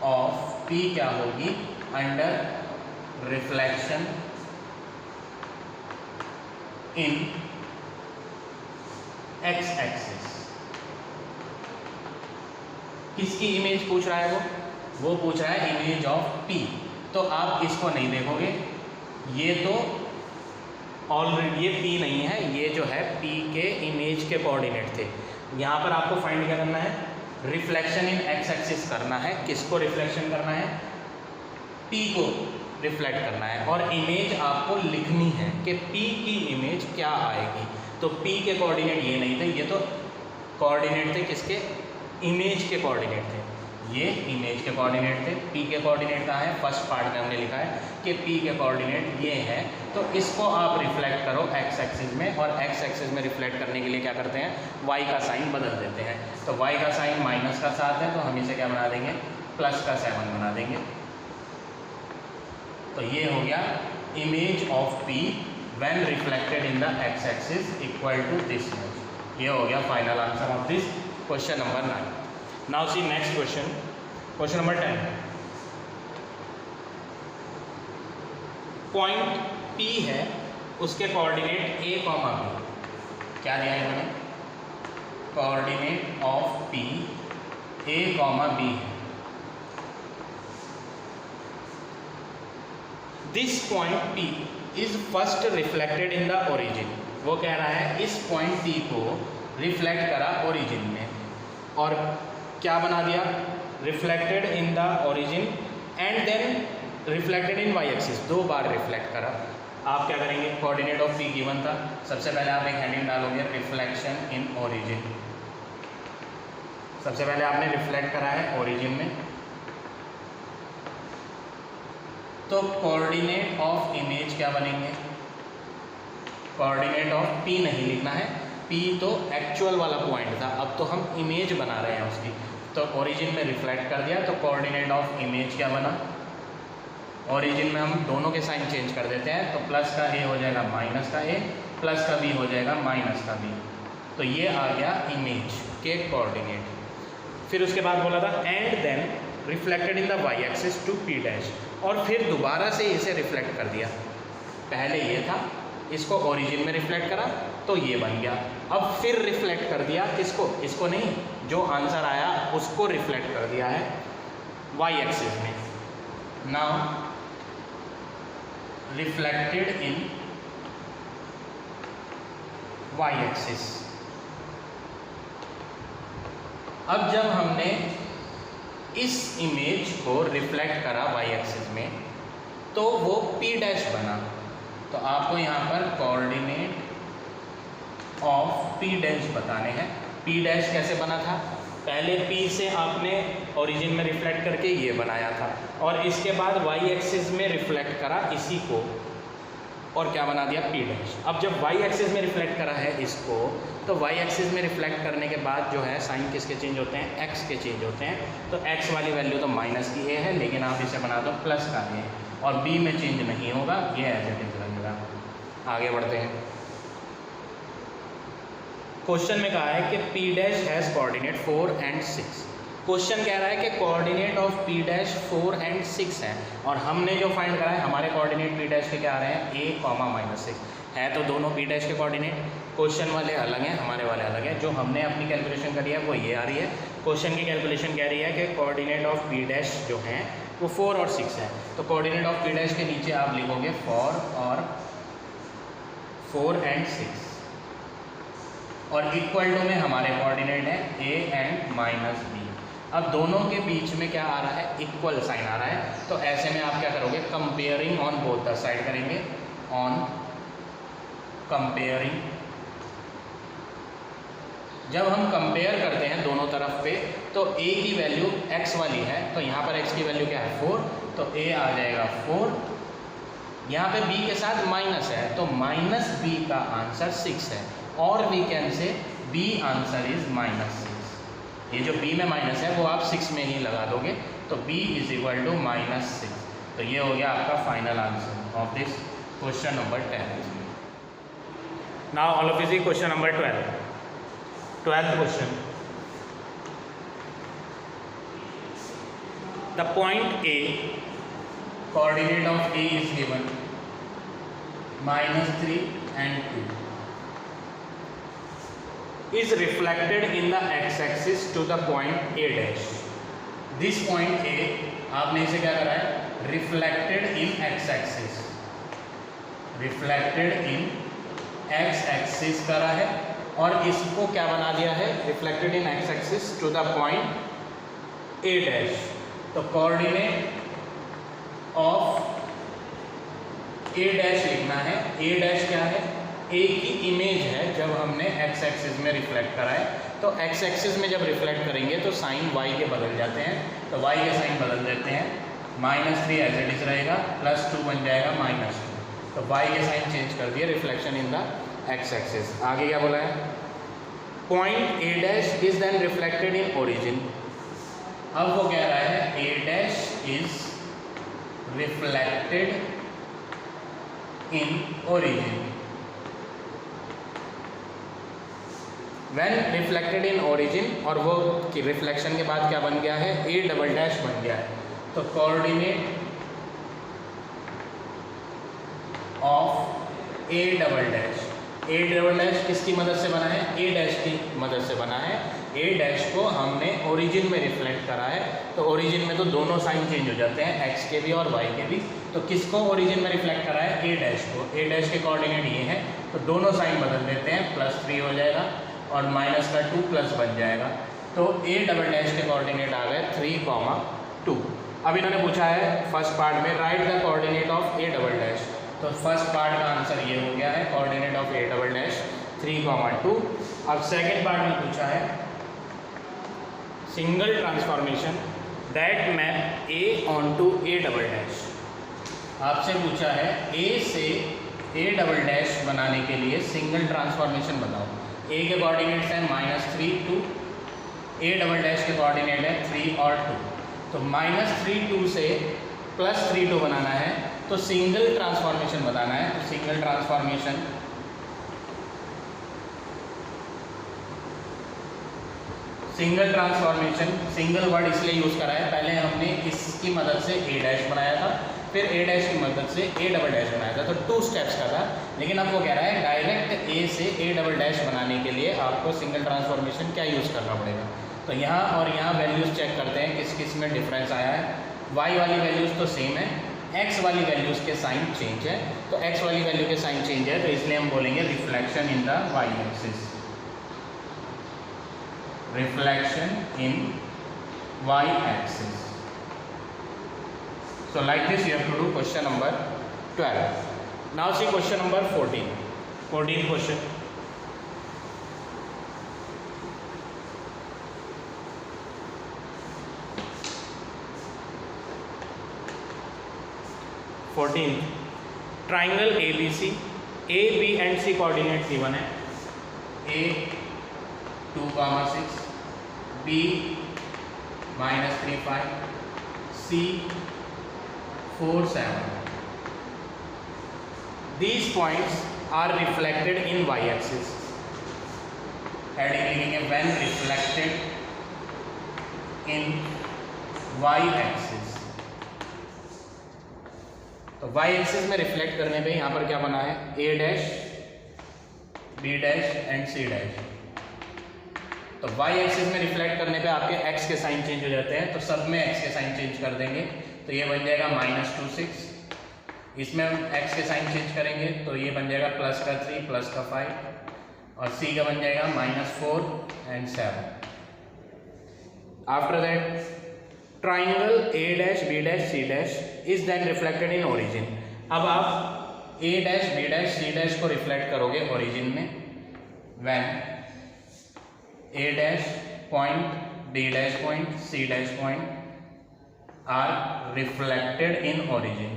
ऑफ P क्या होगी under reflection in x axis. किसकी इमेज पूछ रहा है वो पूछ रहा है इमेज ऑफ P। तो आप इसको नहीं देखोगे, ये तो ऑलरेडी ये P नहीं है, ये जो है P के इमेज के कोऑर्डिनेट थे। यहाँ पर आपको फाइंड क्या करना है, रिफ्लेक्शन इन x एक्सिस करना है। किसको रिफ्लेक्शन करना है, P को रिफ्लेक्ट करना है, और इमेज आपको लिखनी है कि P की इमेज क्या आएगी। तो P के कोऑर्डिनेट ये नहीं थे, ये तो कोऑर्डिनेट थे किसके, इमेज के कोऑर्डिनेट थे। ये इमेज के कोऑर्डिनेट थे। P के कोऑर्डिनेट कहाँ है, फर्स्ट पार्ट में हमने लिखा है कि P के कोऑर्डिनेट ये है। तो इसको आप रिफ्लेक्ट करो x एक्सिस में, और x एक्सिस में रिफ्लेक्ट करने के लिए क्या करते हैं, y का साइन बदल देते हैं। तो y का साइन -7 है, तो हम इसे क्या बना देंगे, +7 बना देंगे। तो ये हो गया image of P when reflected in the x axis equal to this image. ये हो गया final answer of this question number 9। Now see next question, question number 10। Point P है, उसके कोऑर्डिनेट a, B। क्या दिया है मैंने, coordinate of P a, B है। This point P is first reflected in the origin. वो कह रहा है इस पॉइंट P को रिफ्लेक्ट करा ओरिजिन में, और क्या बना दिया, reflected in the origin and then reflected in y axis, 2 बार रिफ्लेक्ट करा। आप क्या करेंगे, कोऑर्डिनेट ऑफ P गिवन था, सबसे पहले आप एक हेडिंग डालोगे रिफ्लेक्शन इन ओरिजिन। सबसे पहले आपने रिफ्लेक्ट करा है ओरिजिन में, तो कोऑर्डिनेट ऑफ इमेज क्या बनेंगे, कोऑर्डिनेट ऑफ P नहीं लिखना है, P तो एक्चुअल वाला पॉइंट था, अब तो हम इमेज बना रहे हैं उसकी। तो ओरिजिन में रिफ्लेक्ट कर दिया, तो कोऑर्डिनेट ऑफ इमेज क्या बना, ओरिजिन में हम दोनों के साइन चेंज कर देते हैं, तो प्लस का a हो जाएगा माइनस का a, प्लस का b हो जाएगा माइनस का b। तो ये आ गया इमेज के कोऑर्डिनेट। फिर उसके बाद बोला था and then reflected in the y axis to P dash, और फिर दोबारा से इसे रिफ्लेक्ट कर दिया। पहले ये था, इसको ओरिजिन में रिफ्लेक्ट करा तो ये बन गया, अब फिर रिफ्लेक्ट कर दिया किसको, इसको नहीं, जो आंसर आया उसको रिफ्लेक्ट कर दिया है y एक्सिस में। Now reflected in Y axis. अब जब हमने इस इमेज को रिफ्लेक्ट करा वाई एक्सिस में तो वो P डैश बना। तो आपको यहाँ पर कोऑर्डिनेट ऑफ P डैश बताने हैं। P डैश कैसे बना था, पहले P से आपने ओरिजिन में रिफ्लेक्ट करके ये बनाया था और इसके बाद वाई एक्सिस में रिफ्लेक्ट करा इसी को और क्या बना दिया P डैश। अब जब वाई एक्सिस में रिफ्लेक्ट करा है इसको तो वाई एक्सिस में रिफ्लेक्ट करने के बाद जो है साइन किसके चेंज होते हैं, x के चेंज होते हैं। तो x वाली वैल्यू तो माइनस की a है लेकिन आप इसे बना दो प्लस का a और b में चेंज नहीं होगा, ये एज इट इज रहेगा। आगे बढ़ते हैं। क्वेश्चन में कहा है कि P dash has coordinate 4 and 6। Question कह रहा है कि coordinate of P dash 4 and 6 है और हमने जो फाइंड करा है हमारे कोऑर्डिनेट P डैश के क्या आ रहे हैं, a, -6 है। तो दोनों P डैश के कोऑर्डिनेट क्वेश्चन वाले अलग हैं, हमारे वाले अलग हैं। जो हमने अपनी कैलकुलेशन करी है वो ये आ रही है। क्वेश्चन की कैलकुलेशन कह रही है कि कोऑर्डिनेट ऑफ P डैश जो हैं वो 4 और 6 है। तो कोऑर्डिनेट ऑफ P डैश के नीचे आप लिखोगे 4 and 6 और इक्वल टू में हमारे कोऑर्डिनेट है a and -b। अब दोनों के बीच में क्या आ रहा है, इक्वल साइन आ रहा है। तो ऐसे में आप क्या करोगे, comparing on both the side करेंगे, ऑन कंपेयरिंग। जब हम कंपेयर करते हैं दोनों तरफ पे तो a की वैल्यू x वाली है तो यहाँ पर x की वैल्यू क्या है 4, तो a आ जाएगा 4। यहाँ पे b के साथ माइनस है तो -b का आंसर 6 है और we can say b answer is -6। ये जो b में माइनस है वो आप 6 में ही लगा दोगे तो b इज इक्वल टू -6। तो ये हो गया आपका final answer of this question number 10। Now all of you see question number 12th question. The point A, coordinate of A is given -3 and 2, is reflected in the x-axis to the point A dash. This point A, आपने इसे क्या करा है, reflected in x-axis, reflected in x-axis करा है और इसको क्या बना दिया है, reflected in x axis to the point A dash. तो कोऑर्डिनेट ऑफ ए डैश लिखना है। ए डैश क्या है, ए की इमेज है जब हमने एक्स एक्सिस में रिफ्लेक्ट करा है। तो एक्स एक्सिस में जब रिफ्लेक्ट करेंगे तो साइन वाई के बदल जाते हैं, तो वाई के साइन बदल देते हैं। -3 एज इट इज रहेगा, +2 बन जाएगा -2। तो वाई के साइन चेंज कर दिए, reflection in the x axis. आगे क्या बोला है, point A dash is then reflected in origin. अब वो कह रहा है A dash is reflected in origin. When reflected in origin, और वो कि रिफ्लेक्शन के बाद क्या बन गया है, ए डबल डैश बन गया है। तो coordinate of A double dash, A double dash किसकी मदद से बना है, ए डैश की मदद से बना है। ए डैश को हमने ओरिजिन में रिफ्लेक्ट करा है तो ओरिजिन में तो दोनों साइन चेंज हो जाते हैं, एक्स के भी और वाई के भी। तो किसको ओरिजिन में रिफ्लेक्ट करा है, ए डैश को। ए डैश के कोऑर्डिनेट ये है तो दोनों साइन बदल देते हैं, +3 हो जाएगा और -2 प्लस बन जाएगा। तो ए डबल डैश के कोऑर्डिनेट आ गए 3, 2। अब इन्होंने पूछा है फर्स्ट पार्ट में write the coordinate of A double dash. तो फर्स्ट पार्ट का आंसर ये हो गया है, coordinate of A double dash 3, 2। अब सेकेंड पार्ट में पूछा है single transformation that map A on to A double dash. आपसे पूछा है ए से ए डबल डैश बनाने के लिए सिंगल ट्रांसफॉर्मेशन बताओ। ए के कोऑर्डिनेट्स हैं -3, 2, ए डबल डैश के कोऑर्डिनेट है 3 और 2। तो -3, 2 से +3, 2 बनाना है तो सिंगल ट्रांसफॉर्मेशन बताना है। तो single transformation, single transformation, single word इसलिए यूज़ करा है, पहले हमने इसकी मदद से ए डैश बनाया था, फिर ए डैश की मदद से ए डबल डैश बनाया था। तो 2 स्टेप्स का था। लेकिन अब वो कह रहा है डायरेक्ट ए से ए डबल डैश बनाने के लिए आपको सिंगल ट्रांसफॉर्मेशन क्या यूज़ करना पड़ेगा। तो यहाँ और यहाँ वैल्यूज़ चेक करते हैं किस किस में डिफरेंस आया है। वाई वाली वैल्यूज़ तो सेम है, एक्स वाली वैल्यूज़ के साइन चेंज है, तो एक्स वाली वैल्यू के साइन चेंज है तो इसलिए हम बोलेंगे reflection in the Y axis, reflection in Y axis. So like this you have to do question number 12. Now see question number 14. 14th question. Triangle ABC, A, B and C coordinate given है. A 2,6, B -3,5, C 4,7. These points are reflected in y-axis. Heading लिखेंगे when reflected in y-axis. तो y-axis में reflect करने पे यहाँ पर क्या बना है, A dash, B dash and C dash. तो y-axis में रिफ्लेक्ट करने पे आपके x के साइन चेंज हो जाते हैं, तो सब में x के साइन चेंज कर देंगे. तो ये बन जाएगा -2,6. इसमें हम x के साइन चेंज करेंगे तो ये बन जाएगा +3 +5 और C का बन जाएगा -4 and 7. After that triangle A dash B dash C dash is then reflected in origin. अब आप A dash B dash C dash को रिफ्लेक्ट करोगे ओरिजिन में when A dash point, B dash point, C dash point are reflected in origin.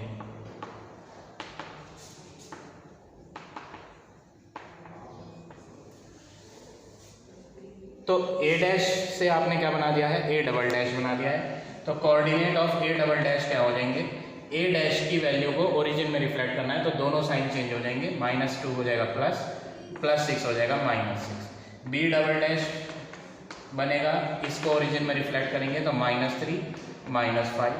तो A dash से आपने क्या बना दिया है, A डबल डैश बना दिया है. तो coordinate of A double dash क्या हो जाएंगे, A डैश की वैल्यू को ओरिजिन में रिफ्लेक्ट करना है तो दोनों साइन चेंज हो जाएंगे. -2 हो जाएगा +6 हो जाएगा -6. B डबल डैश बनेगा, इसको ओरिजिन में रिफ्लेक्ट करेंगे तो -3 -5.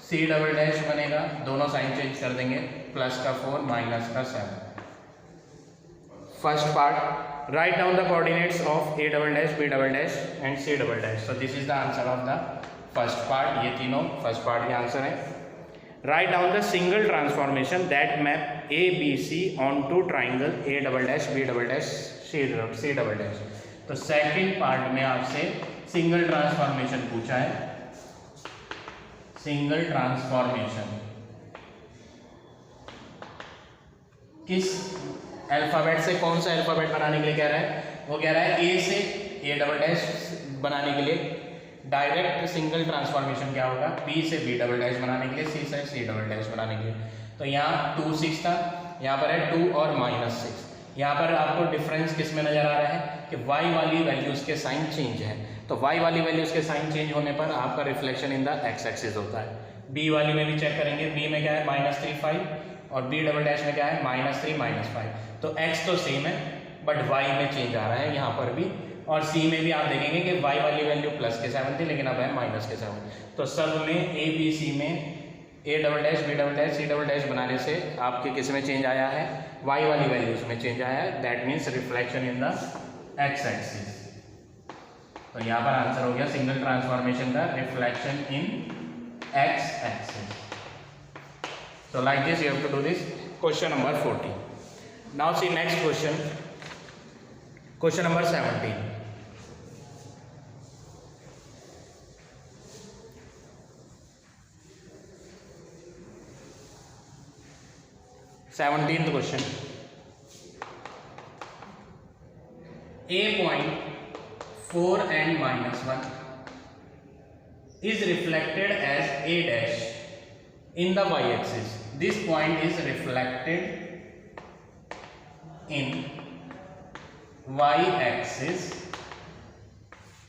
C डबल डैश बनेगा, दोनों साइन चेंज कर देंगे, +4 -7. First part, write down the coordinates of A double dash, B double dash and C double dash. So this is the answer of the first part. ये तीनों first part के answer है. Write down the single transformation that map A B C on to triangle A double dash, B double dash, C double dash. तो second part में आपसे single transformation पूछा है. Single transformation किस alphabet से, कौन सा अल्फाबेट बनाने के लिए कह रहा है, वो कह रहा है A से A डबल डैश बनाने के लिए डायरेक्ट सिंगल ट्रांसफॉर्मेशन क्या होगा, B से B डबल डैश बनाने के लिए, C से C डबल डैश बनाने के लिए. तो यहाँ 2 6 था, यहाँ पर है 2 और -6. यहाँ पर आपको डिफरेंस किस में नजर आ रहा है कि y वाली वैल्यूज के साइन चेंज है. तो y वाली वैल्यूज के साइन चेंज होने पर आपका reflection in the x axis होता है. B वाली में भी चेक करेंगे, B में क्या है -3 5 और B डबल डैश में क्या है -3 -5. तो x तो सेम है बट y में चेंज आ रहा है यहाँ पर भी. और C में भी आप देखेंगे कि y वाली वैल्यू +7 थी लेकिन अब है -7. तो सब में A B C में A double dash, B double dash, C double dash बनाने से आपके किस में चेंज आया है, y वाली वैल्यूज में चेंज आया है. That means reflection in the x axis. तो यहाँ पर आंसर हो गया सिंगल ट्रांसफॉर्मेशन का reflection in x axis. So like this you have to do this question number 14. Now see next question, question number 17. Seventeenth question. A point 4 and -1 is reflected as A dash in the y-axis. This point is reflected in y-axis.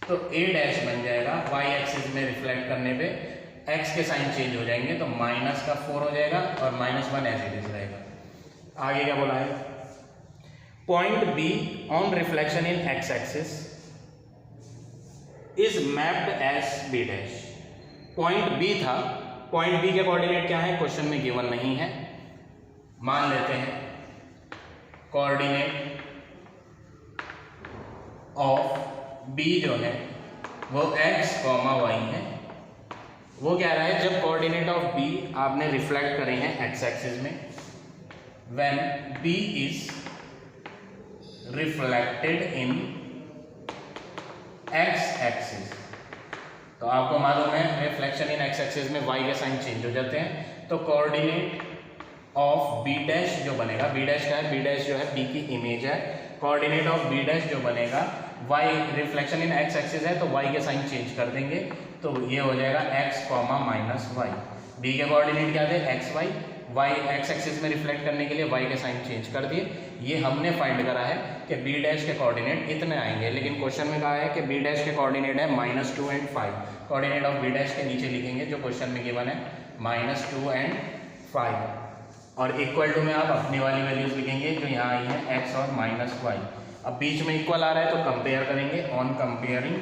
तो A dash बन जाएगा, y-axis में reflect करने पे x के sign change हो जाएंगे तो -4 हो जाएगा और -1 एज इट इज रहेगा. आगे क्या बोला है, point B on reflection in x axis is mapped as B dash. Point B था, पॉइंट B के कोऑर्डिनेट क्या है क्वेश्चन में गिवन नहीं है. मान लेते हैं कोऑर्डिनेट ऑफ B जो है वो x, y है वो कह रहा है जब कोऑर्डिनेट ऑफ बी आपने रिफ्लेक्ट करे हैं एक्स एक्सिस में, when B is reflected in x axis, तो आपको मालूम है रिफ्लेक्शन इन एक्स एक्सिस में वाई के साइन चेंज हो जाते हैं, तो कोऑर्डिनेट ऑफ बी डैश जो बनेगा, बी डैश क्या है, बी डैश जो है बी की इमेज है, कोऑर्डिनेट ऑफ बी डैश जो बनेगा Y, reflection in x axis है तो वाई के साइन चेंज कर देंगे, तो ये हो जाएगा x, माइनस वाई। बी के कोऑर्डिनेट क्या थे X Y, Y X axis में रिफ्लेक्ट करने के लिए वाई के साइन चेंज कर दिए। ये हमने फाइंड करा है कि बी डैश के कोऑर्डिनेट इतने आएंगे, लेकिन क्वेश्चन में कहा है कि बी डैश के कोऑर्डिनेट है -2 and 5। Coordinate of B dash के नीचे लिखेंगे जो क्वेश्चन में गिवन है -2 and 5, और इक्वल टू में आप अपनी वाली वैल्यूज लिखेंगे जो यहाँ आई है x और -y। अब बीच में इक्वल आ रहा है तो कंपेयर करेंगे, ऑन कंपेयरिंग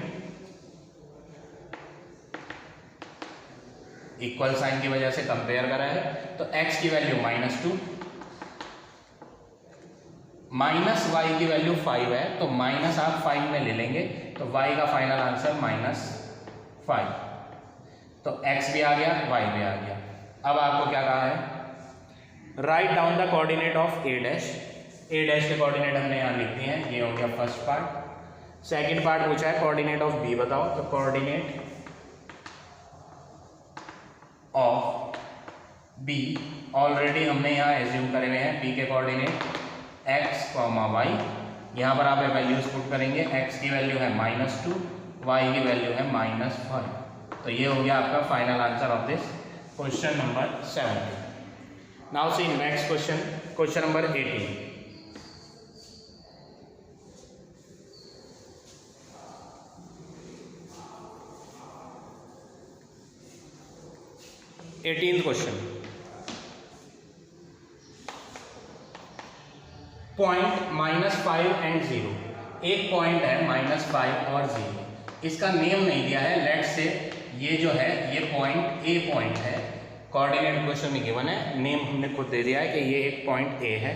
इक्वल साइन की वजह से कंपेयर करा है, तो x की वैल्यू -2, -y की वैल्यू 5 है, तो माइनस आप 5 में ले लेंगे तो y का फाइनल आंसर -5, तो x भी आ गया y भी आ गया। अब आपको क्या कहा है, write down the coordinate of A dash, A dash के कोऑर्डिनेट हमने यहाँ लिख दिए हैं, ये हो गया फर्स्ट पार्ट। सेकंड पार्ट पूछा है कोऑर्डिनेट ऑफ बी बताओ, तो कोऑर्डिनेट ऑफ बी ऑलरेडी हमने यहाँ एज्यूम करे हुए हैं, बी के कोऑर्डिनेट x, y, यहाँ पर आप वैल्यूज पुट करेंगे, x की वैल्यू है -2, y की वैल्यू है -5, तो ये हो गया आपका final answer of this question number 7। Now see next question, question number 18। Question, point -5 and 0, एक पॉइंट है -5 और 0, इसका नेम नहीं दिया है, लेट से ये जो है ये पॉइंट ए पॉइंट है, कोऑर्डिनेट क्वेश्चन में गिवन है, नेम हमने खुद दे दिया है कि ये एक पॉइंट ए है।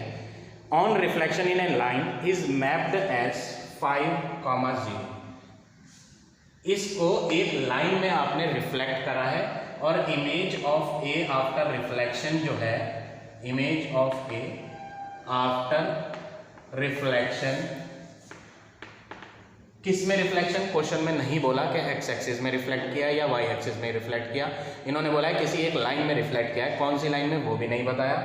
On reflection in a line is mapped as 5, 0, इसको एक लाइन में आपने रिफ्लेक्ट करा है, और image of A after reflection जो है, image of A after reflection, किस में रिफ्लेक्शन, क्वेश्चन में नहीं बोला कि एक्स एक्सिस में रिफ्लेक्ट किया या वाई एक्सिस में रिफ्लेक्ट किया, इन्होंने बोला है किसी एक लाइन में रिफ्लेक्ट किया है, कौन सी लाइन में वो भी नहीं बताया,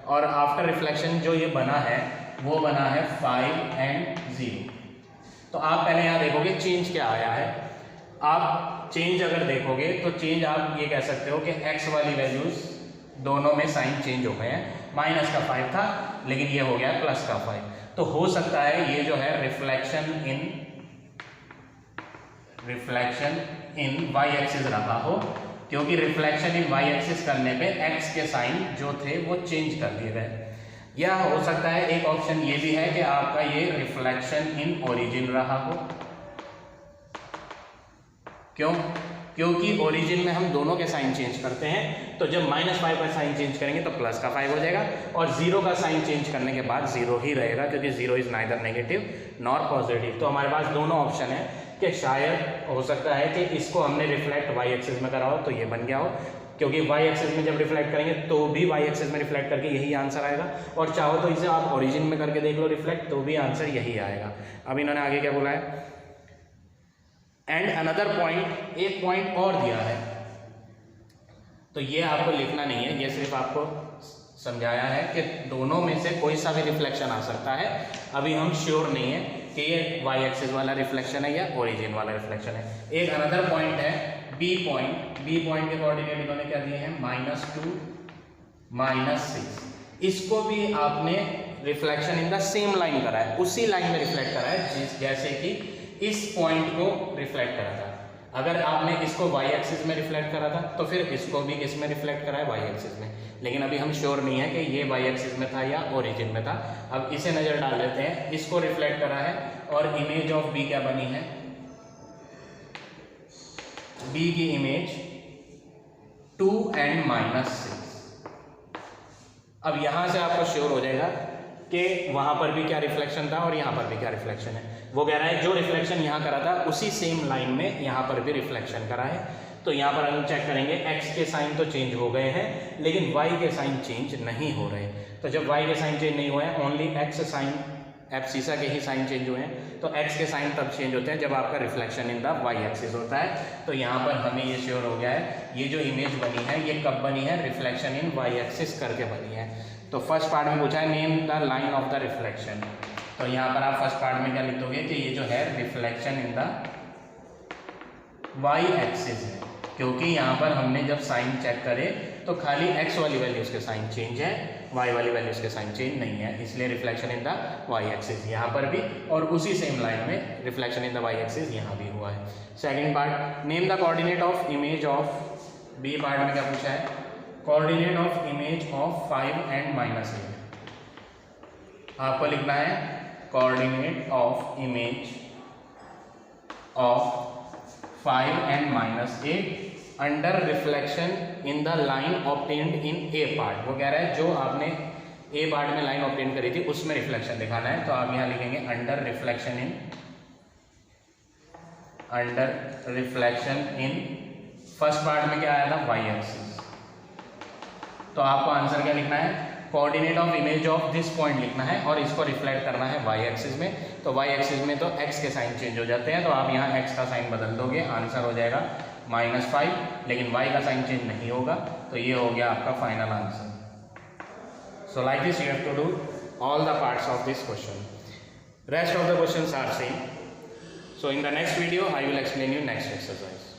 और आफ्टर रिफ्लेक्शन जो ये बना है वो बना है 5 and 0। तो आप पहले यहाँ देखोगे चेंज क्या आया है, आप चेंज अगर देखोगे तो चेंज आप ये कह सकते हो कि x वाली वैल्यूज दोनों में साइन चेंज हो गए हैं, माइनस का 5 था लेकिन ये हो गया प्लस का 5, तो हो सकता है ये जो है रिफ्लेक्शन इन y एक्सिस रहा हो, क्योंकि रिफ्लेक्शन इन y एक्सिस करने पे x के साइन जो थे वो चेंज कर दिए गए। या हो सकता है एक ऑप्शन ये भी है कि आपका ये रिफ्लेक्शन इन ओरिजिन रहा हो, क्यों, क्योंकि ओरिजिन में हम दोनों के साइन चेंज करते हैं, तो जब -5 का साइन चेंज करेंगे तो प्लस का 5 हो जाएगा, और 0 का साइन चेंज करने के बाद 0 ही रहेगा, क्योंकि 0 is neither negative nor positive. तो हमारे पास दोनों ऑप्शन है कि शायद हो सकता है कि इसको हमने रिफ्लेक्ट y एक्सिस में करा हो तो ये बन गया हो, क्योंकि y एक्सिस में जब रिफ्लेक्ट करेंगे तो भी y एक्सिस में रिफ्लेक्ट करके यही आंसर आएगा, और चाहो तो इसे आप ओरिजिन में करके देख लो रिफ्लेक्ट, तो भी आंसर यही आएगा। अब इन्होंने आगे क्या बोला है, एंड अनदर पॉइंट, एक पॉइंट और दिया है, तो ये आपको लिखना नहीं है, ये सिर्फ आपको समझाया है कि दोनों में से कोई सा भी रिफ्लेक्शन आ सकता है। अभी हम श्योर नहीं है कि ये y एक्सिस वाला रिफ्लेक्शन है या ओरिजिन वाला रिफ्लेक्शन है। एक अनदर पॉइंट है b पॉइंट, b पॉइंट के कोऑर्डिनेट इन्होंने क्या दिए हैं -2, -6, इसको भी आपने reflection in the same line करा है, उसी लाइन में रिफ्लेक्ट करा है जैसे कि इस पॉइंट को रिफ्लेक्ट करा था। अगर आपने इसको y एक्सिस में रिफ्लेक्ट करा था तो फिर इसको भी किस में रिफ्लेक्ट करा है, y एक्सिस में, लेकिन अभी हम श्योर नहीं है कि ये y एक्सिस में था या ओरिजिन में था। अब इसे नज़र डाल लेते हैं, इसको रिफ्लेक्ट करा है, और इमेज ऑफ b क्या बनी है, b की इमेज 2 and -6। अब यहाँ से आपको श्योर हो जाएगा कि वहाँ पर भी क्या रिफ्लेक्शन था और यहाँ पर भी क्या रिफ्लेक्शन है। वो कह रहा है जो रिफ्लेक्शन यहाँ करा था उसी सेम लाइन में यहाँ पर भी रिफ्लेक्शन करा है, तो यहाँ पर हम चेक करेंगे x के साइन तो चेंज हो गए हैं लेकिन y के साइन चेंज नहीं हो रहे। तो जब y के साइन चेंज नहीं हुए हैं, ओनली x साइन एब्सिसा के ही साइन चेंज हुए हैं। तो x के साइन तब चेंज होते हैं जब आपका reflection in the y axis होता है। तो यहाँ पर हमें ये श्योर हो गया है ये जो इमेज बनी है ये कब बनी है, रिफ्लेक्शन इन y एक्सिस करके बनी है। तो फर्स्ट पार्ट में पूछा है name the line of the reflection. तो यहाँ पर आप फर्स्ट पार्ट में क्या लिख दोगे कि ये जो है reflection in the y axis है, क्योंकि यहाँ पर हमने जब साइन चेक करे तो खाली x वाली वैल्यूज के साइन चेंज है, y वाली वैल्यूज के साइन चेंज नहीं है, इसलिए reflection in the y axis यहाँ पर भी और उसी सेम लाइन में reflection in the y axis यहाँ भी हुआ है। Second part name the coordinate of image of, B part में क्या पूछा है, coordinate of image of 5 and -8। आपको लिखना है coordinate of image of 5 and -8 under reflection in the line obtained in A part. वो कह रहा है जो आपने ए पार्ट में लाइन ऑब्टेन करी थी उसमें रिफ्लेक्शन दिखाना है। तो आप यहाँ लिखेंगे under reflection in first part में क्या आया था, y एक्सिस। तो आपको आंसर क्या लिखना है, coordinate of image of this point लिखना है और इसको रिफ्लेक्ट करना है y एक्सिस में। तो y एक्सिस में तो x के साइन चेंज हो जाते हैं, तो आप यहाँ x का साइन बदल दोगे, आंसर हो जाएगा -5, लेकिन y का साइन चेंज नहीं होगा। तो ये हो गया आपका final answer. So like this you have to do all the parts of this question. Rest of the questions are same. So in the next video I will explain you next exercise.